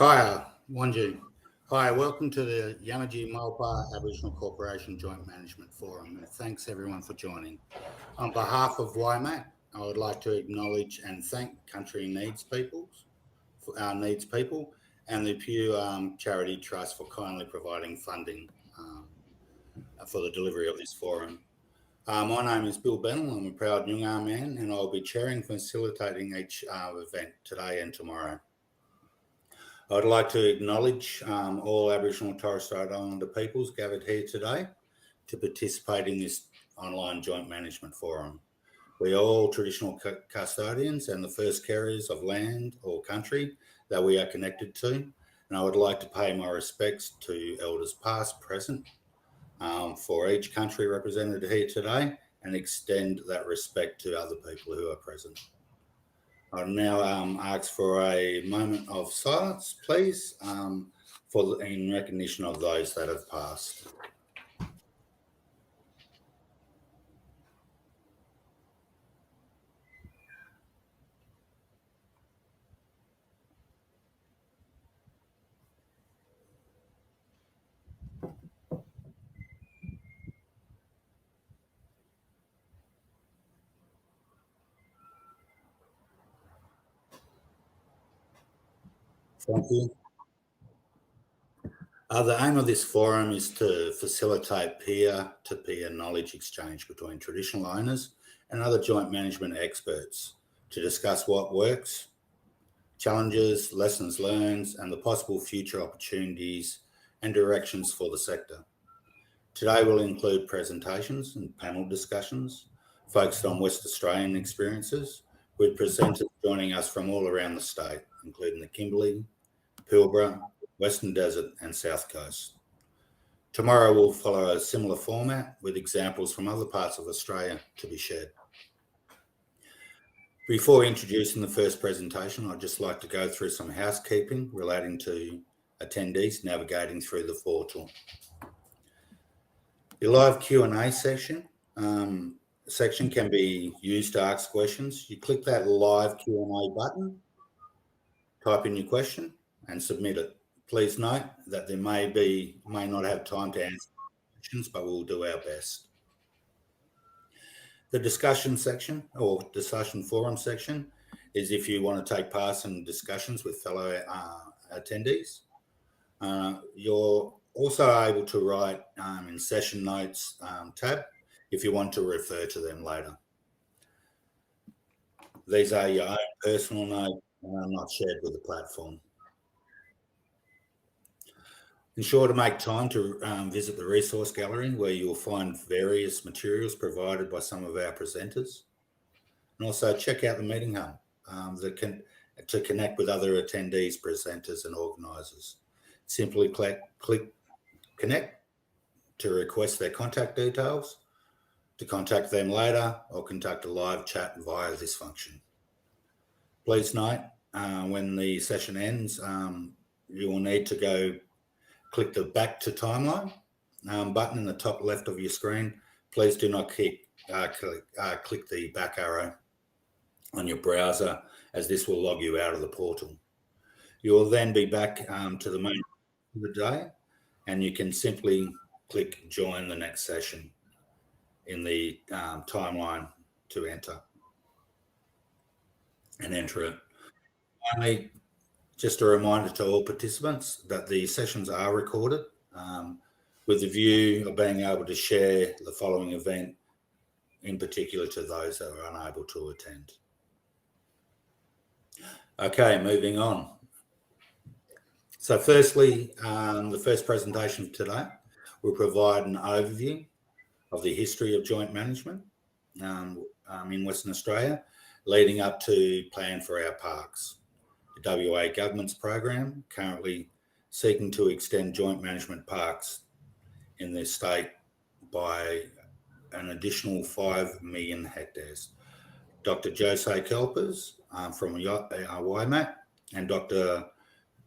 Kaya, Wanji. Hi, welcome to the Yamaji Malpa Aboriginal Corporation Joint Management Forum, and thanks everyone for joining. On behalf of YMAC, I would like to acknowledge and thank Country Needs People, and the Pew Charity Trust for kindly providing funding for the delivery of this forum. My name is Bill Bennell. I'm a proud Noongar man, and I'll be chairing and facilitating each event today and tomorrow. I'd like to acknowledge all Aboriginal and Torres Strait Islander peoples gathered here today to participate in this online joint management forum. We are all traditional custodians and the first carriers of land or country that we are connected to. And I would like to pay my respects to elders past, present, for each country represented here today, and extend that respect to other people who are present. I'll now ask for a moment of silence, please, in recognition of those that have passed. Thank you. The aim of this forum is to facilitate peer-to-peer knowledge exchange between traditional owners and other joint management experts to discuss what works, challenges, lessons learned, and the possible future opportunities and directions for the sector. Today will include presentations and panel discussions focused on West Australian experiences, with presenters joining us from all around the state, including the Kimberley, Pilbara, Western Desert and South Coast. Tomorrow we'll follow a similar format with examples from other parts of Australia to be shared. Before introducing the first presentation, I'd just like to go through some housekeeping relating to attendees navigating through the portal. The live Q&A section can be used to ask questions. You click that live Q&A button, type in your question and submit it. Please note that there may not have time to answer questions, but we'll do our best. The discussion section or discussion forum section is if you want to take part in discussions with fellow attendees. You're also able to write in session notes tab if you want to refer to them later. These are your own personal notes and are not shared with the platform. Ensure to make time to visit the resource gallery, where you'll find various materials provided by some of our presenters. And also check out the meeting hub to connect with other attendees, presenters and organisers. Simply click connect to request their contact details, to contact them later, or conduct a live chat via this function. Please note, when the session ends, you will need to click the back to timeline button in the top left of your screen. Please do not click the back arrow on your browser, as this will log you out of the portal. You will then be back to the main of the day, and you can simply click join the next session in the timeline to enter it. Finally, just a reminder to all participants that the sessions are recorded with the view of being able to share the following event, in particular to those that are unable to attend. Okay, moving on. So firstly, the first presentation today will provide an overview of the history of joint management in Western Australia, leading up to Plan for Our Parks, the WA government's program currently seeking to extend joint management parks in the state by an additional 5 million hectares. Dr. José Kalpers from YMAC and Dr.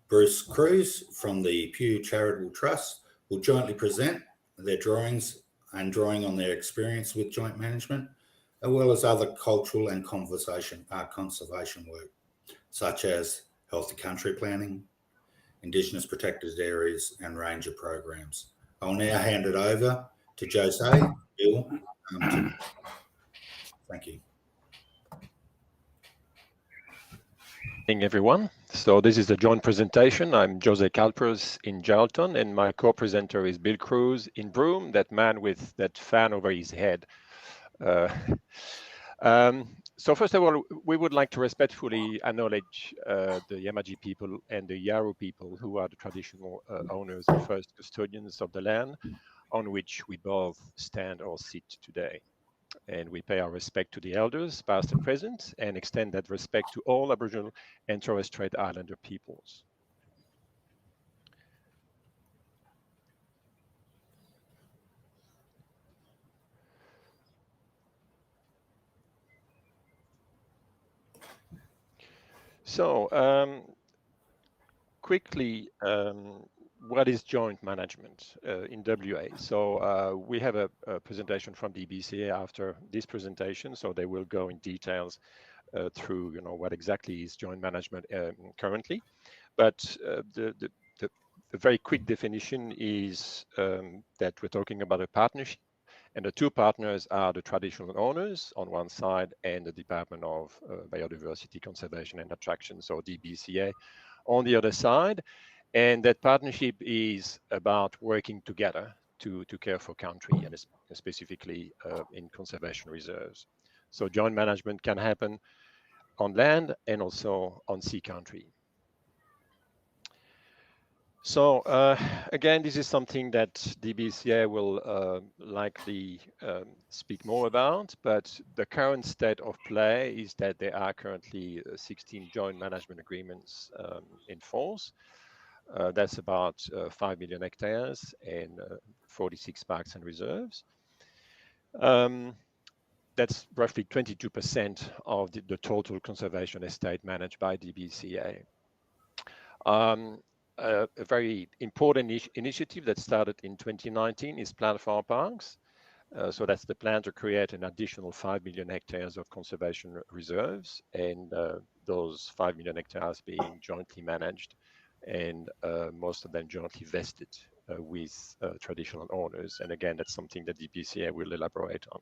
Bruce Kruse from the Pew Charitable Trust will jointly present their drawings and drawing on their experience with joint management, as well as other cultural and conservation work, such as healthy country planning, Indigenous protected areas and ranger programs. I'll now hand it over to José. Bill, thank you. Good morning, everyone. So this is a joint presentation. I'm José Kalpers in Geraldton, and my co-presenter is Bill Kruse in Broome, that man with that fan over his head. So first of all, we would like to respectfully acknowledge the Yamadji people and the Yaro people, who are the traditional owners and first custodians of the land on which we both stand or sit today. And we pay our respect to the elders, past and present, and extend that respect to all Aboriginal and Torres Strait Islander peoples. So, quickly, what is joint management in WA? So we have a presentation from DBCA after this presentation, so they will go in details through, what exactly is joint management currently. But the very quick definition is that we're talking about a partnership, and the two partners are the traditional owners on one side and the Department of Biodiversity, Conservation and Attraction, so DBCA, on the other side. And that partnership is about working together to care for country, and specifically in conservation reserves. So joint management can happen on land and also on sea country. So again, this is something that DBCA will likely speak more about, but the current state of play is that there are currently 16 joint management agreements in force. That's about 5 million hectares and 46 parks and reserves. That's roughly 22% of the total conservation estate managed by DBCA. A very important initiative that started in 2019 is Plan for Our Parks. So that's the plan to create an additional 5 million hectares of conservation reserves, and those 5 million hectares being jointly managed, and most of them jointly vested with traditional owners. And again, that's something that DBCA will elaborate on.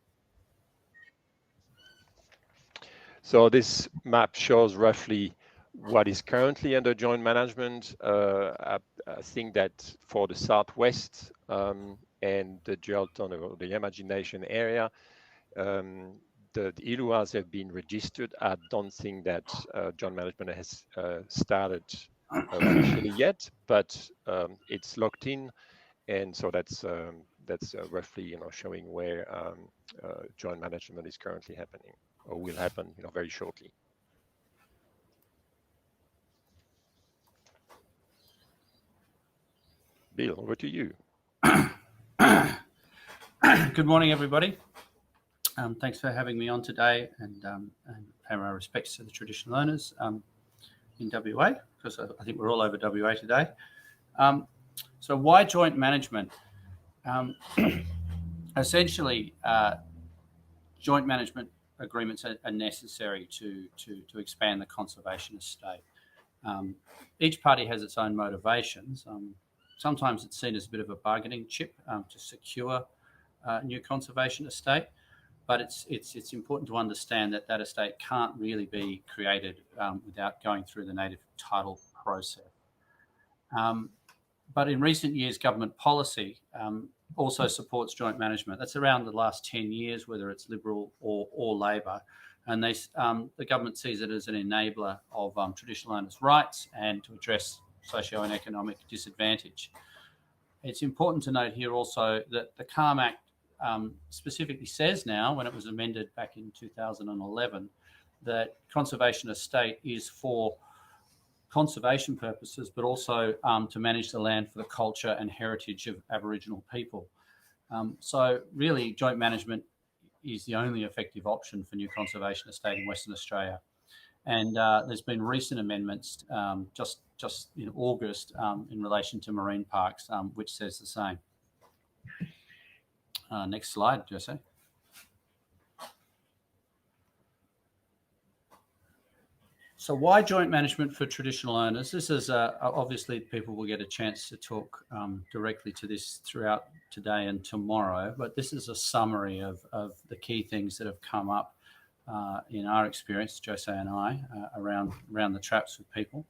So this map shows roughly what is currently under joint management. I think that for the Southwest and the Geraldton or the Yamadji Nation area, the Iluas have been registered. I don't think that joint management has started officially yet, but it's locked in, and so that's roughly showing where joint management is currently happening or will happen very shortly. Bill, over to you. Good morning, everybody. Thanks for having me on today, and pay my respects to the traditional owners in WA, because I think we're all over WA today. So why joint management? Essentially, joint management agreements are necessary to expand the conservation estate. Each party has its own motivations. Sometimes it's seen as a bit of a bargaining chip to secure a new conservation estate, but it's important to understand that that estate can't really be created without going through the native title process. But in recent years, government policy also supports joint management. That's around the last 10 years, whether it's Liberal or Labor. And the government sees it as an enabler of traditional owners' rights and to address socio and economic disadvantage. It's important to note here also that the CALM Act specifically says now, when it was amended back in 2011, that conservation estate is for conservation purposes, but also to manage the land for the culture and heritage of Aboriginal people. So really, joint management is the only effective option for new conservation estate in Western Australia. And there's been recent amendments just in August in relation to marine parks, which says the same. Next slide, José. So So why joint management for traditional owners? This is obviously people will get a chance to talk directly to this throughout today and tomorrow, but this is a summary of the key things that have come up in our experience, José and I, around the traps with people.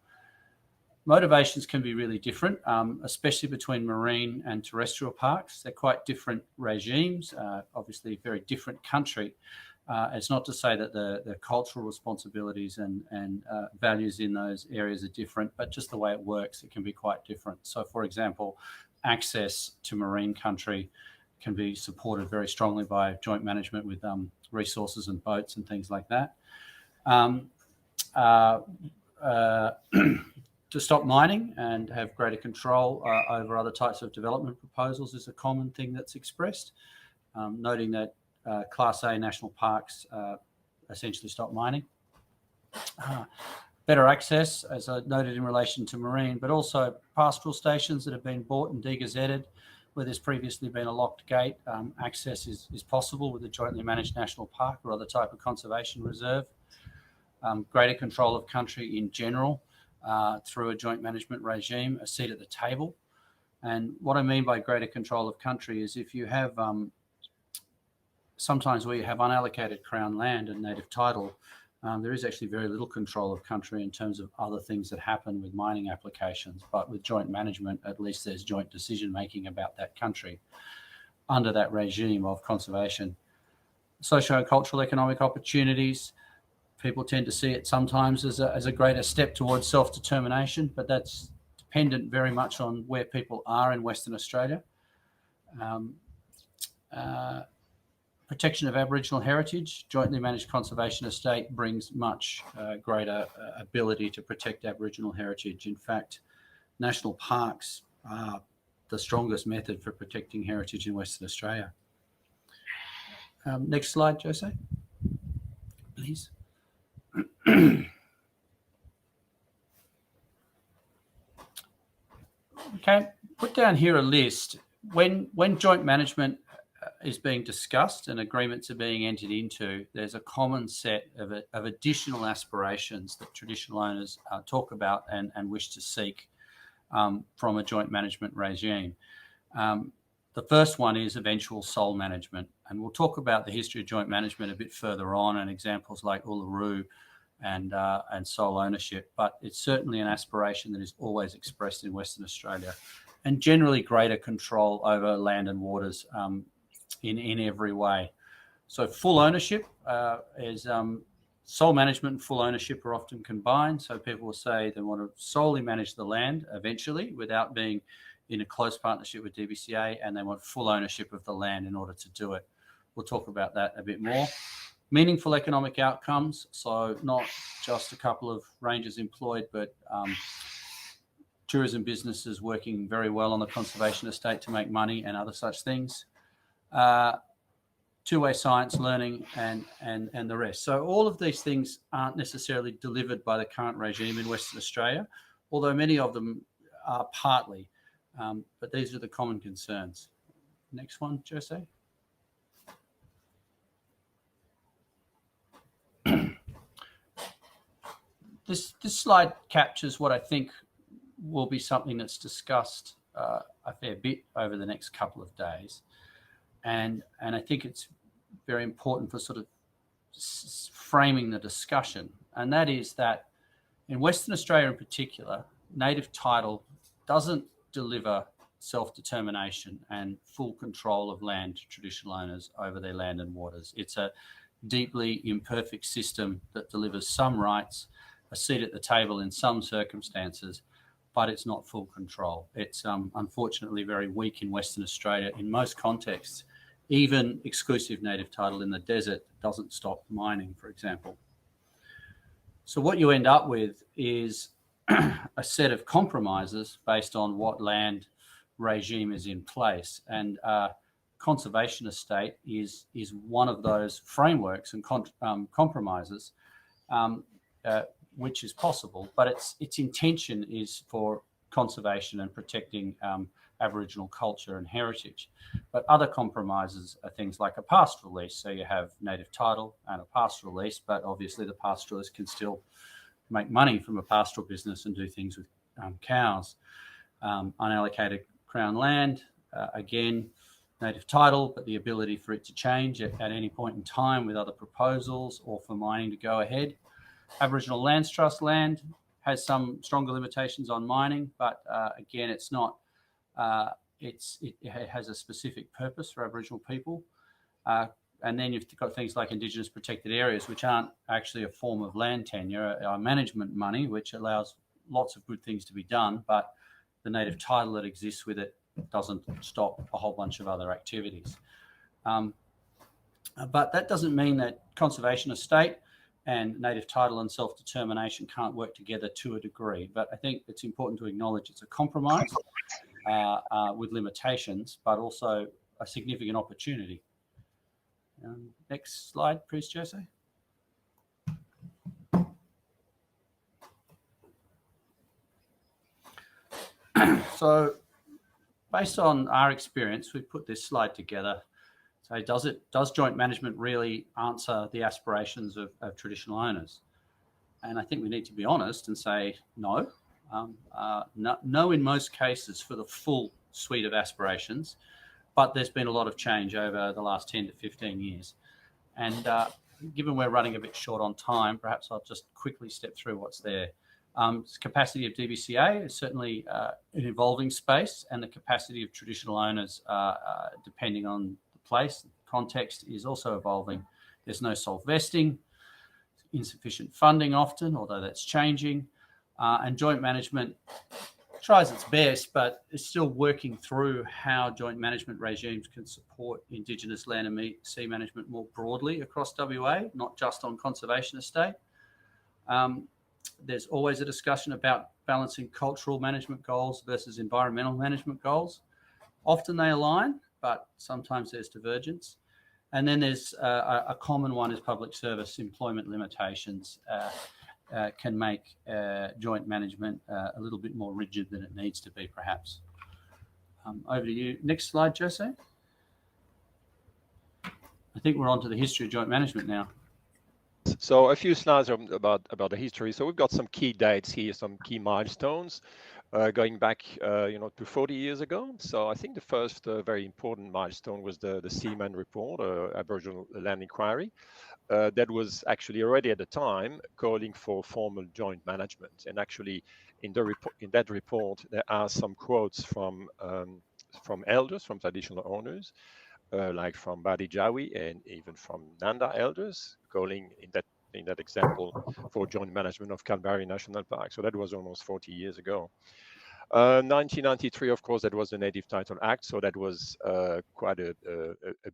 Motivations can be really different, especially between marine and terrestrial parks. They're quite different regimes, obviously very different country. It's not to say that the cultural responsibilities and values in those areas are different, but just the way it works, it can be quite different. So, for example, access to marine country can be supported very strongly by joint management with resources and boats and things like that. To stop mining and have greater control over other types of development proposals is a common thing that's expressed, noting that Class A national parks essentially stop mining. Better access, as I noted in relation to marine, but also pastoral stations that have been bought and degazetted, where there's previously been a locked gate. Access is possible with a jointly managed national park or other type of conservation reserve. Greater control of country in general through a joint management regime, a seat at the table. And what I mean by greater control of country is if you have sometimes where you have unallocated Crown land and native title, there is actually very little control of country in terms of other things that happen with mining applications. But with joint management, at least there's joint decision making about that country under that regime of conservation. Socio-cultural economic opportunities, people tend to see it sometimes as a greater step towards self-determination, but that's dependent very much on where people are in Western Australia. Protection of Aboriginal heritage, jointly managed conservation estate brings much greater ability to protect Aboriginal heritage. In fact, national parks are the strongest method for protecting heritage in Western Australia. Next slide, José, please. Okay, put down here a list. When joint management is being discussed and agreements are being entered into, there's a common set of additional aspirations that traditional owners talk about and wish to seek from a joint management regime. The first one is eventual sole management, and we'll talk about the history of joint management a bit further on and examples like Uluru and sole ownership, but it's certainly an aspiration that is always expressed in Western Australia, and generally greater control over land and waters in every way. So full ownership is sole management and full ownership are often combined. So people will say they want to solely manage the land eventually without being in a close partnership with DBCA, and they want full ownership of the land in order to do it. We'll talk about that a bit more. Meaningful economic outcomes, so not just a couple of rangers employed, but tourism businesses working very well on the conservation estate to make money and other such things. Two-way science learning and the rest. So all of these things aren't necessarily delivered by the current regime in Western Australia, although many of them are partly, but these are the common concerns. Next one, José. This slide captures what I think will be something that's discussed a fair bit over the next couple of days. And I think it's very important for sort of framing the discussion. And that is that in Western Australia in particular, native title doesn't deliver self-determination and full control of land to traditional owners over their land and waters. It's a deeply imperfect system that delivers some rights, a seat at the table in some circumstances, but it's not full control. It's unfortunately very weak in Western Australia in most contexts. Even exclusive native title in the desert doesn't stop mining, for example. So what you end up with is a set of compromises based on what land regime is in place. And conservation estate is one of those frameworks and compromises which is possible, but its intention is for conservation and protecting Aboriginal culture and heritage. But other compromises are things like a pastoral lease. So you have native title and a pastoral lease, but obviously the pastoralist can still make money from a pastoral business and do things with cows. Unallocated Crown land, again, native title, but the ability for it to change at any point in time with other proposals or for mining to go ahead. Aboriginal Lands Trust land has some stronger limitations on mining, but again, it's not. It has a specific purpose for Aboriginal people. And then you've got things like Indigenous protected areas, which aren't actually a form of land tenure, are management money, which allows lots of good things to be done, but the native title that exists with it doesn't stop a whole bunch of other activities. But that doesn't mean that conservation estate and native title and self-determination can't work together to a degree. But I think it's important to acknowledge it's a compromise with limitations, but also a significant opportunity. Next slide, please, José. So based on our experience, we put this slide together. So does joint management really answer the aspirations of traditional owners? And I think we need to be honest and say no. No in most cases for the full suite of aspirations, but there's been a lot of change over the last 10 to 15 years. And given we're running a bit short on time, perhaps I'll just quickly step through what's there. Capacity of DBCA is certainly an evolving space, and the capacity of traditional owners, depending on the place, context, is also evolving. There's no sole vesting, insufficient funding often, although that's changing, and joint management tries its best, but is still working through how joint management regimes can support Indigenous land and sea management more broadly across WA, not just on conservation estate. There's always a discussion about balancing cultural management goals versus environmental management goals. Often they align, but sometimes there's divergence. And then there's a common one is public service employment limitations can make joint management a little bit more rigid than it needs to be, perhaps. Over to you. Next slide, José. I think we're on to the history of joint management now. So a few slides about the history. So we've got some key dates here, some key milestones going back, to 40 years ago. So I think the first very important milestone was the Seaman Report, Aboriginal Land Inquiry. That was actually already at the time calling for formal joint management. And actually, in that report, there are some quotes from elders, from traditional owners, like from Badi Jawi and even from Nanda elders, calling in that example for joint management of Kalpers National Park. So that was almost 40 years ago. 1993, of course, that was the Native Title Act. So that was quite a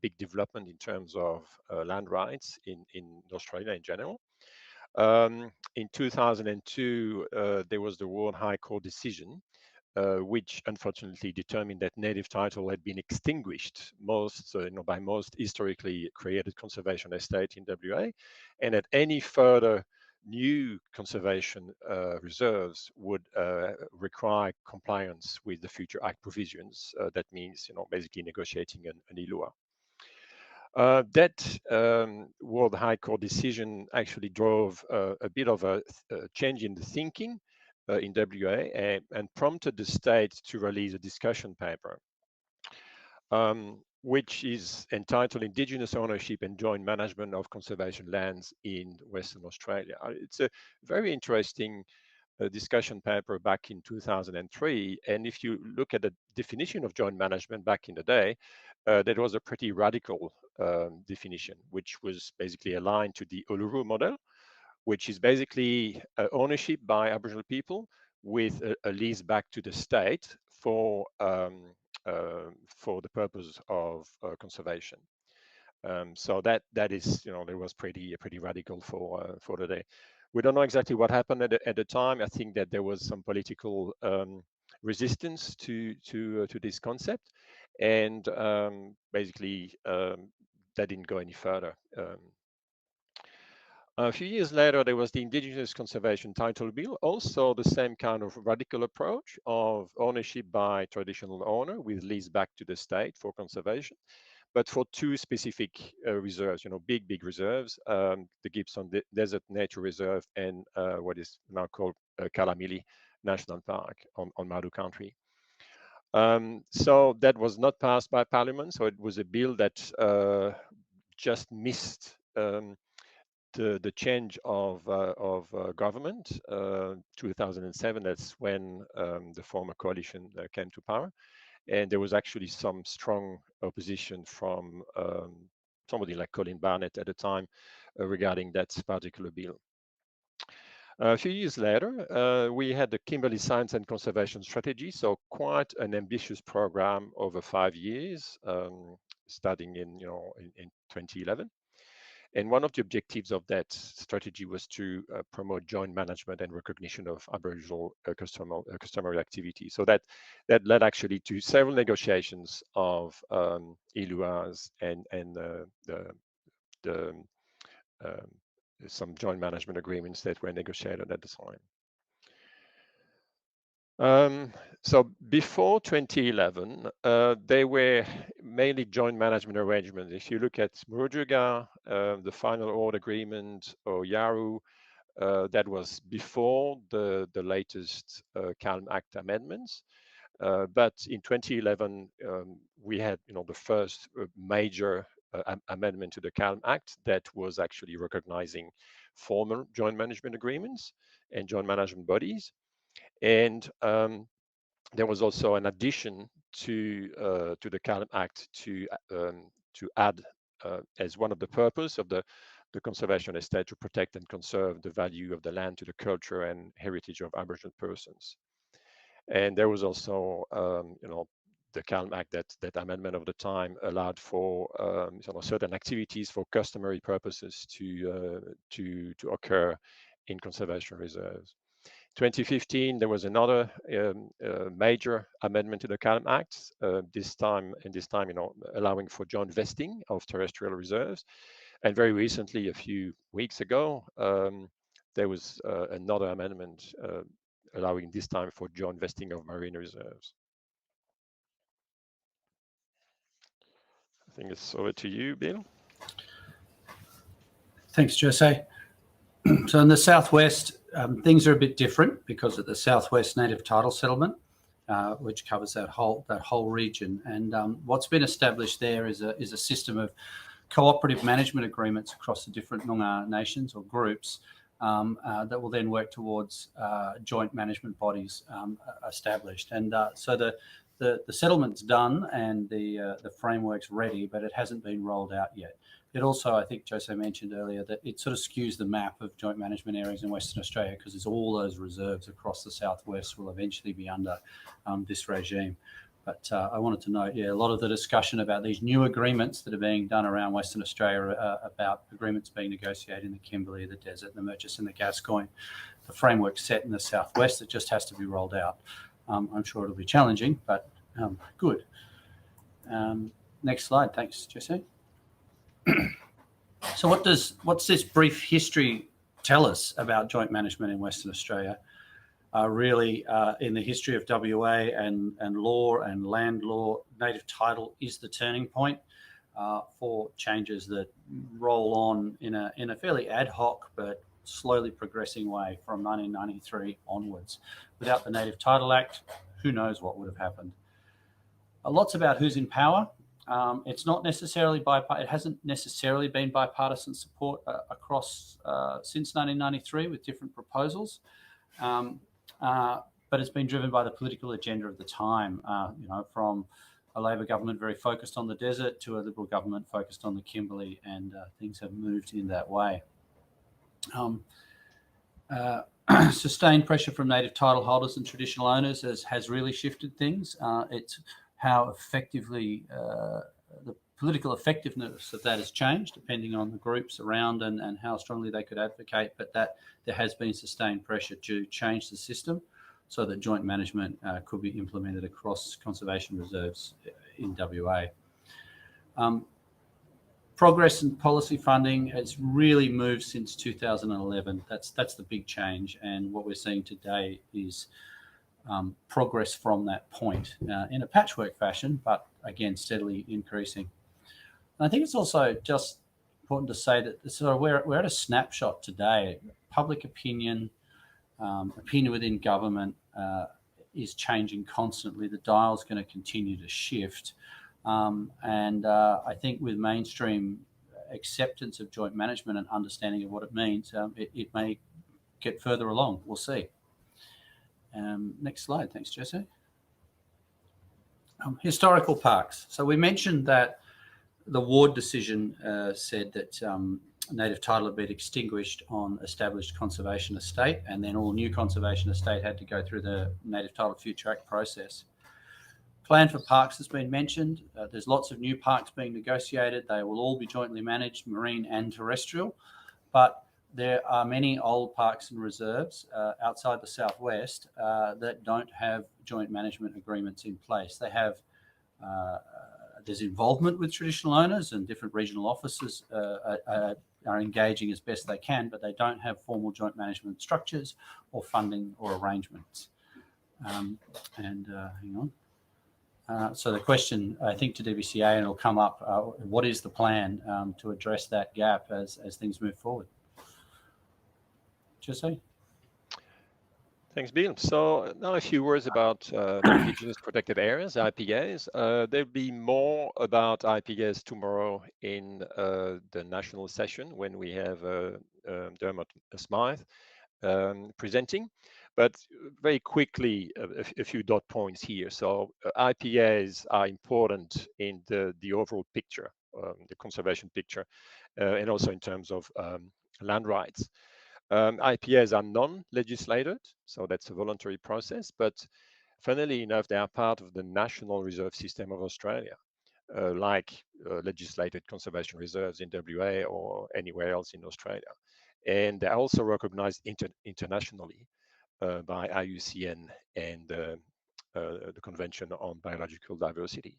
big development in terms of land rights in Australia in general. In 2002, there was the World High Court decision, which unfortunately determined that native title had been extinguished by most historically created conservation estate in WA, and that any further new conservation reserves would require compliance with the Future Act provisions. That means, basically negotiating an ILUA. That World High Court decision actually drove a bit of a change in the thinking in WA and prompted the state to release a discussion paper, which is entitled Indigenous Ownership and Joint Management of Conservation Lands in Western Australia. It's a very interesting discussion paper back in 2003. And if you look at the definition of joint management back in the day, that was a pretty radical definition, which was basically aligned to the Uluru model, which is basically ownership by Aboriginal people with a lease back to the state for the purpose of conservation. So that is, that was pretty radical for the day. We don't know exactly what happened at the time. I think that there was some political resistance to this concept, and basically that didn't go any further. A few years later, there was the Indigenous Conservation Title Bill, also the same kind of radical approach of ownership by traditional owner with lease back to the state for conservation. but for two specific reserves, big reserves, the Gibson Desert Nature Reserve and what is now called Kalamili National Park on Madu country. So that was not passed by Parliament. So it was a bill that just missed the change of government. 2007, that's when the former coalition came to power. And there was actually some strong opposition from somebody like Colin Barnett at the time regarding that particular bill. A few years later, we had the Kimberley Science and Conservation Strategy, so quite an ambitious program over 5 years, starting in 2011. And one of the objectives of that strategy was to promote joint management and recognition of Aboriginal customary activity. So that led actually to several negotiations of ILUAs and some joint management agreements that were negotiated at the time. So before 2011, they were mainly joint management arrangements. If you look at Murujuga, the Final Ord Agreement, or Yaru, that was before the latest Calm Act amendments. But in 2011, we had the first major amendment to the Calm Act that was actually recognizing formal joint management agreements and joint management bodies. And there was also an addition to the Calm Act to add as one of the purpose of the conservation estate to protect and conserve the value of the land to the culture and heritage of Aboriginal persons. And there was also the Calm Act, that amendment of the time allowed for certain activities for customary purposes to occur in conservation reserves. 2015, there was another major amendment to the Calm Act, this time allowing for joint vesting of terrestrial reserves. And very recently, a few weeks ago, there was another amendment allowing this time for joint vesting of marine reserves. I think it's over to you, Bill. Thanks, José. So in the southwest, things are a bit different because of the Southwest Native Title Settlement, which covers that whole region. And what's been established there is a system of cooperative management agreements across the different Noongar nations or groups that will then work towards joint management bodies established. And so the settlement's done and the framework's ready, but it hasn't been rolled out yet. It also, I think José mentioned earlier, that it sort of skews the map of joint management areas in Western Australia because there's all those reserves across the southwest will eventually be under this regime. But I wanted to note, a lot of the discussion about these new agreements that are being done around Western Australia about agreements being negotiated in the Kimberley, the Desert, the Murchison, and the Gascoyne. The framework's set in the southwest. It just has to be rolled out. I'm sure it'll be challenging, but good. Next slide. Thanks, José. So what's this brief history tell us about joint management in Western Australia? Really, in the history of WA and law and land law, native title is the turning point for changes that roll on in a fairly ad hoc but slowly progressing way from 1993 onwards. Without the Native Title Act, who knows what would have happened? Lots about who's in power. It's not necessarily it hasn't necessarily been bipartisan support across since 1993 with different proposals. But it's been driven by the political agenda of the time, from a Labor government very focused on the desert to a Liberal government focused on the Kimberley, and things have moved in that way. Sustained pressure from native title holders and traditional owners has really shifted things. It's how effectively the political effectiveness of that has changed depending on the groups around and how strongly they could advocate, but that there has been sustained pressure to change the system so that joint management could be implemented across conservation reserves in WA. Progress in policy funding has really moved since 2011. That's the big change, and what we're seeing today is progress from that point in a patchwork fashion, but again, steadily increasing. And I think it's also just important to say that sort of we're at a snapshot today. Public opinion, opinion within government is changing constantly. The dial's going to continue to shift. And I think with mainstream acceptance of joint management and understanding of what it means, it may get further along. We'll see. Next slide. Thanks, José. Historical parks. So we mentioned that the Ward decision said that native title had been extinguished on established conservation estate, and then all new conservation estate had to go through the Native Title Future Act process. Plan for parks has been mentioned. There's lots of new parks being negotiated. They will all be jointly managed, marine and terrestrial, but there are many old parks and reserves outside the southwest that don't have joint management agreements in place. They have there's involvement with traditional owners, and different regional offices are engaging as best they can, but they don't have formal joint management structures or funding or arrangements. Hang on. So the question, I think, to DBCA, and it'll come up, what is the plan to address that gap as things move forward? José? Thanks, Bill. So now a few words about Indigenous Protected Areas, IPAs. There'll be more about IPAs tomorrow in the national session when we have Dermot Smythe presenting. But very quickly, a few dot points here. So IPAs are important in the overall picture, the conservation picture, and also in terms of land rights. IPAs are non-legislated, so that's a voluntary process, but funnily enough, they are part of the National Reserve System of Australia, like legislated conservation reserves in WA or anywhere else in Australia. And they're also recognized internationally by IUCN and the Convention on Biological Diversity.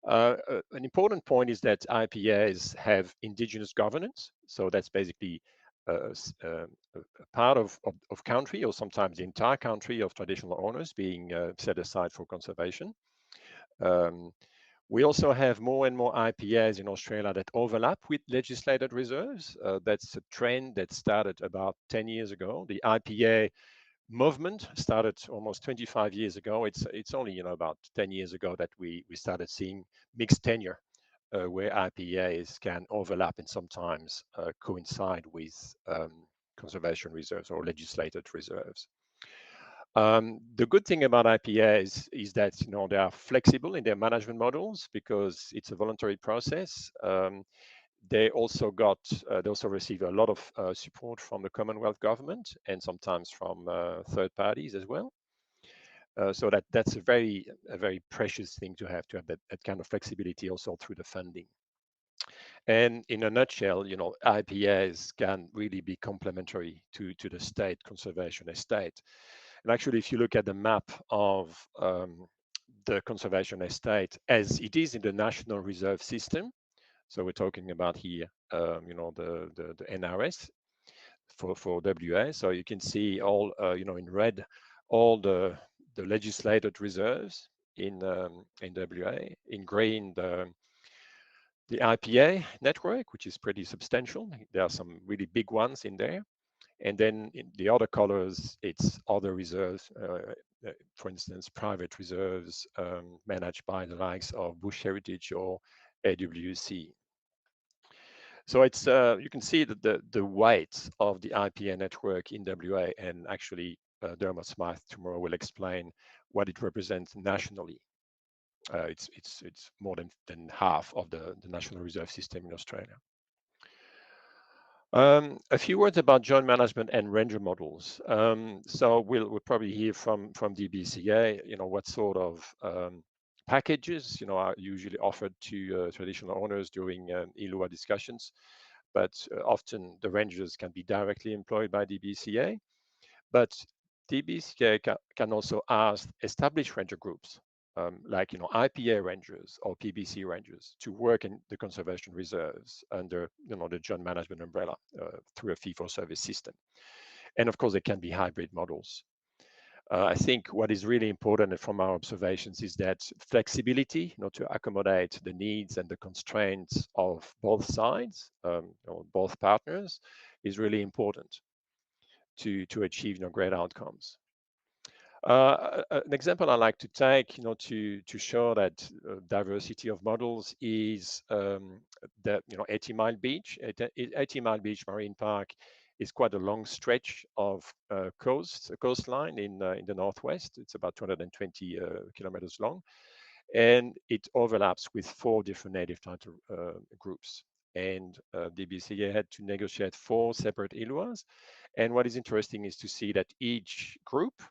An important point is that IPAs have Indigenous governance, so that's basically a part of country, or sometimes the entire country, of traditional owners being set aside for conservation. We also have more and more IPAs in Australia that overlap with legislated reserves. That's a trend that started about 10 years ago. The IPA movement started almost 25 years ago. It's only about 10 years ago that we started seeing mixed tenure, where IPAs can overlap and sometimes coincide with conservation reserves or legislated reserves. The good thing about IPAs is that they are flexible in their management models because it's a voluntary process. They also receive a lot of support from the Commonwealth government and sometimes from third parties as well. So that's a very precious thing to have that kind of flexibility also through the funding. And in a nutshell, IPAs can really be complementary to the state conservation estate. And actually, if you look at the map of the conservation estate as it is in the National Reserve System, so we're talking about here, the NRS for WA. So you can see all, in red, all the legislated reserves in WA. In green, the IPA network, which is pretty substantial. There are some really big ones in there. And then in the other colors, it's other reserves, for instance, private reserves managed by the likes of Bush Heritage or AWC. So it's you can see that the weight of the IPA network in WA, and actually Dermot Smythe tomorrow will explain what it represents nationally. It's more than half of the National Reserve System in Australia. A few words about joint management and ranger models. So we'll probably hear from DBCA, what sort of packages, are usually offered to traditional owners during ILUA discussions, but often the rangers can be directly employed by DBCA. But DBCA can also ask established ranger groups, like IPA rangers or PBC rangers, to work in the conservation reserves under the joint management umbrella through a fee-for-service system. And of course, there can be hybrid models. I think what is really important from our observations is that flexibility, to accommodate the needs and the constraints of both sides, both partners, is really important to achieve great outcomes. An example I like to take, to show that diversity of models is the 80 Mile Beach. 80 Mile Beach Marine Park is quite a long stretch of coastline in the northwest. It's about 220 kilometers long, and it overlaps with 4 different native title groups. And DBCA had to negotiate 4 separate ILUAs. And what is interesting is to see that each group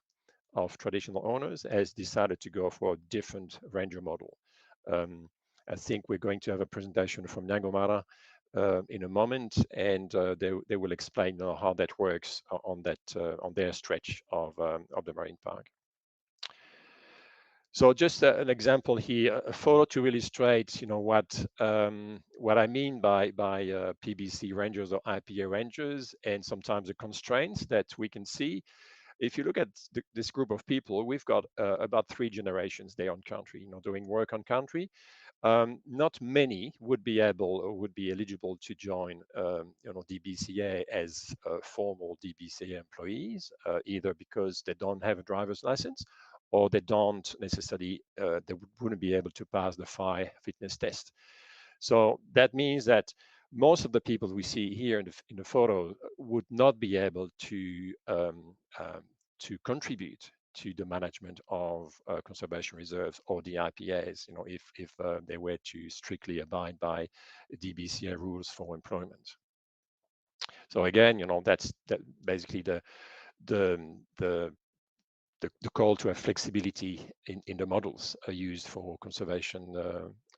of traditional owners has decided to go for a different ranger model. I think we're going to have a presentation from Nyangomara in a moment, and they will explain how that works on their stretch of the marine park. So just an example here, a photo to illustrate, what I mean by PBC rangers or IPA rangers, and sometimes the constraints that we can see. If you look at this group of people, we've got about 3 generations there on country, doing work on country. Not many would be able or would be eligible to join, DBCA as formal DBCA employees, either because they don't have a driver's license, or they don't necessarily, they wouldn't be able to pass the fire fitness test. So that means that most of the people we see here in the photo would not be able to contribute to the management of conservation reserves or the IPAs, if they were to strictly abide by DBCA rules for employment. So again, that's basically the call to have flexibility in the models used for conservation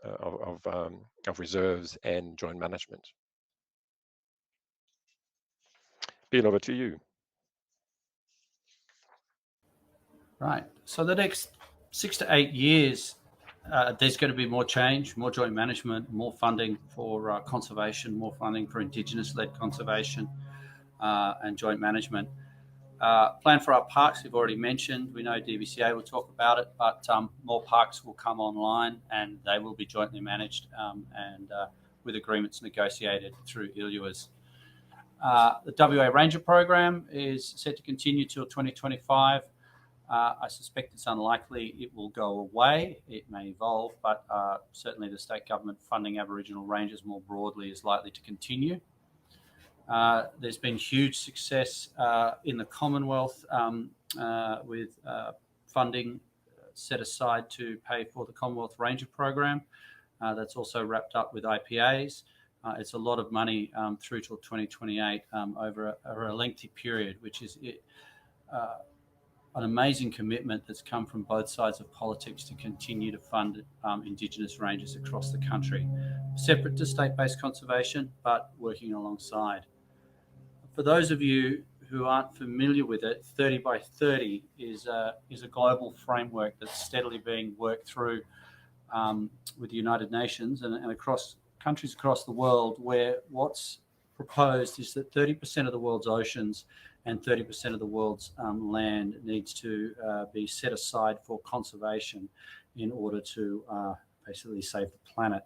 of reserves and joint management. Bill, over to you. Right. So the next 6 to 8 years, there's going to be more change, more joint management, more funding for conservation, more funding for Indigenous-led conservation and joint management. Plan for our parks, we've already mentioned. We know DBCA will talk about it, but more parks will come online and they will be jointly managed and with agreements negotiated through ILUAs. The WA Ranger program is set to continue till 2025. I suspect it's unlikely it will go away. It may evolve, but certainly the state government funding Aboriginal rangers more broadly is likely to continue. There's been huge success in the Commonwealth with funding set aside to pay for the Commonwealth Ranger program. That's also wrapped up with IPAs. It's a lot of money through till 2028 over a lengthy period, which is an amazing commitment that's come from both sides of politics to continue to fund Indigenous rangers across the country, separate to state-based conservation, but working alongside. For those of you who aren't familiar with it, 30 by 30 is a global framework that's steadily being worked through with the United Nations and across countries across the world, where what's proposed is that 30% of the world's oceans and 30% of the world's land needs to be set aside for conservation in order to basically save the planet.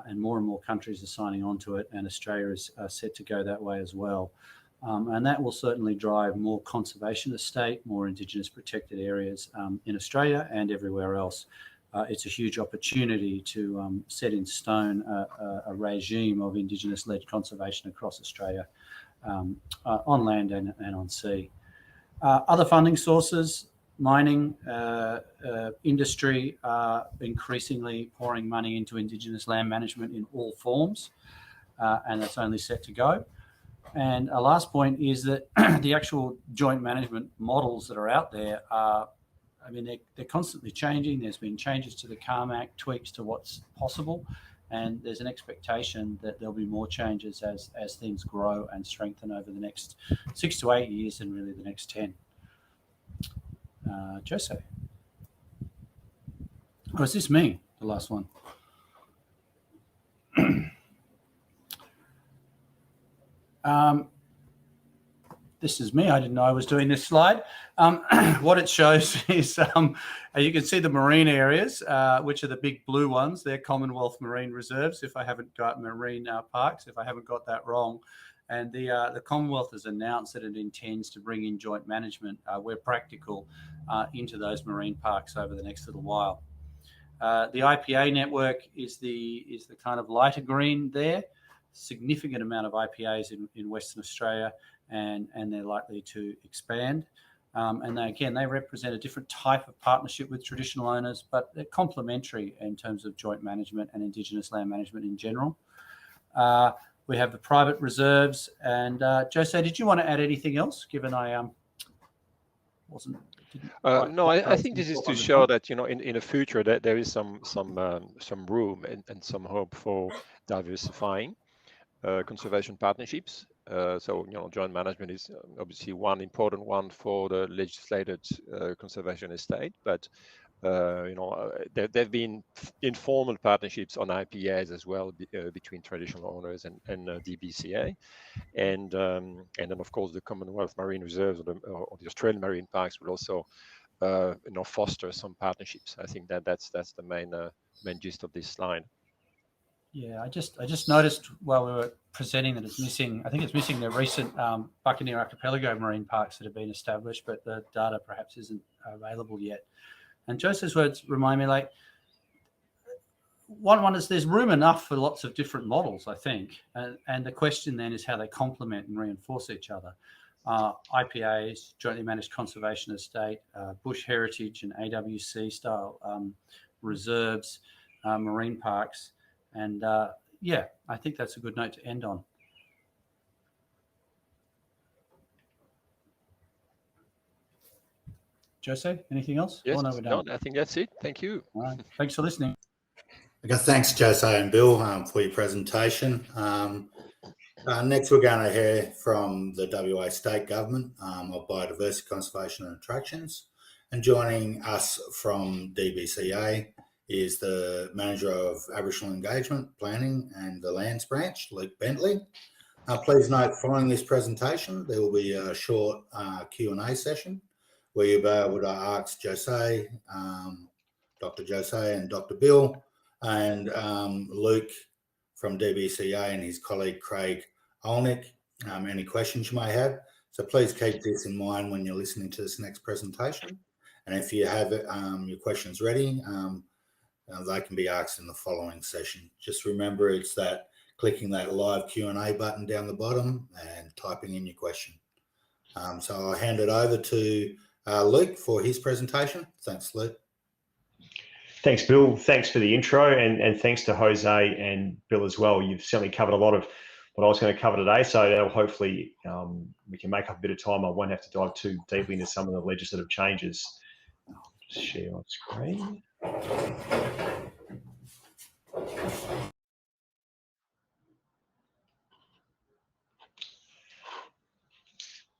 And more countries are signing on to it, and Australia is set to go that way as well. And that will certainly drive more conservation estate, more Indigenous protected areas in Australia and everywhere else. It's a huge opportunity to set in stone a regime of Indigenous-led conservation across Australia, on land and on sea. Other funding sources, mining, industry are increasingly pouring money into Indigenous land management in all forms, and that's only set to go. And a last point is that the actual joint management models that are out there are, they're constantly changing. There's been changes to the CARMAC, tweaks to what's possible, and there's an expectation that there'll be more changes as things grow and strengthen over the next 6 to 8 years and really the next 10. José. Oh, is this me, the last one? this is me. I didn't know I was doing this slide. What it shows is, you can see the marine areas, which are the big blue ones. They're Commonwealth Marine Reserves, if I haven't got marine parks, if I haven't got that wrong. And the Commonwealth has announced that it intends to bring in joint management, where practical, into those marine parks over the next little while. The IPA network is the kind of lighter green there. Significant amount of IPAs in Western Australia, and they're likely to expand. And they represent a different type of partnership with traditional owners, but they're complementary in terms of joint management and Indigenous land management in general. We have the private reserves. And José, did you want to add anything else, given I wasn't... No, I think this is to show that, you know, in the future that there is some room and some hope for diversifying conservation partnerships. So, you know, joint management is obviously one important one for the legislated conservation estate, but you know, there have been informal partnerships on IPAs as well between traditional owners and DBCA, and then of course the Commonwealth Marine Reserves or the Australian Marine Parks will also you know, foster some partnerships. I think that's the main gist of this slide. Yeah, I just noticed while we were presenting that it's missing. I think it's missing the recent Buccaneer Archipelago marine parks that have been established, but the data perhaps isn't available yet. And Joseph's words remind me, like, one is there's room enough for lots of different models, I think, and the question then is how they complement and reinforce each other. IPAs, jointly managed conservation estate, bush heritage and AWC style reserves, marine parks. And yeah, I think that's a good note to end on. José, anything else? Yes, oh, no, we're done. No, I think that's it. Thank you. All right. Thanks for listening. Okay, thanks, José and Bill, for your presentation. Next, we're going to hear from the WA State Government of Biodiversity, Conservation and Attractions. And joining us from DBCA is the Manager of Aboriginal Engagement, Planning and the Lands Branch, Luke Bentley. Please note, following this presentation, there will be a short Q&A session where you'll be able to ask José, Dr. José and Dr. Bill, and Luke from DBCA and his colleague Craig Olnick, any questions you may have. So please keep this in mind when you're listening to this next presentation. And if you have your questions ready, they can be asked in the following session. Just remember, it's that clicking that live Q&A button down the bottom and typing in your question. So I'll hand it over to Luke for his presentation. Thanks, Luke. Thanks, Bill. Thanks for the intro, and thanks to José and Bill as well. You've certainly covered a lot of what I was going to cover today, so that'll hopefully we can make up a bit of time. I won't have to dive too deeply into some of the legislative changes. I'll just share on screen.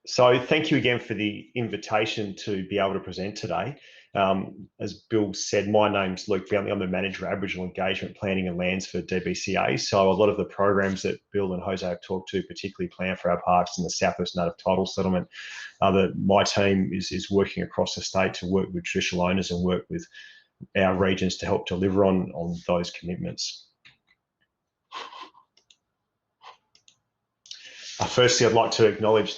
So thank you again for the invitation to be able to present today. As Bill said, my name's Luke Bentley. I'm the Manager of Aboriginal Engagement, Planning and Lands for DBCA. So a lot of the programs that Bill and José have talked to, particularly Plan for Our Parks and the Southwest Native Title Settlement, that my team is working across the state to work with traditional owners and work with our regions to help deliver on those commitments. Firstly, I'd like to acknowledge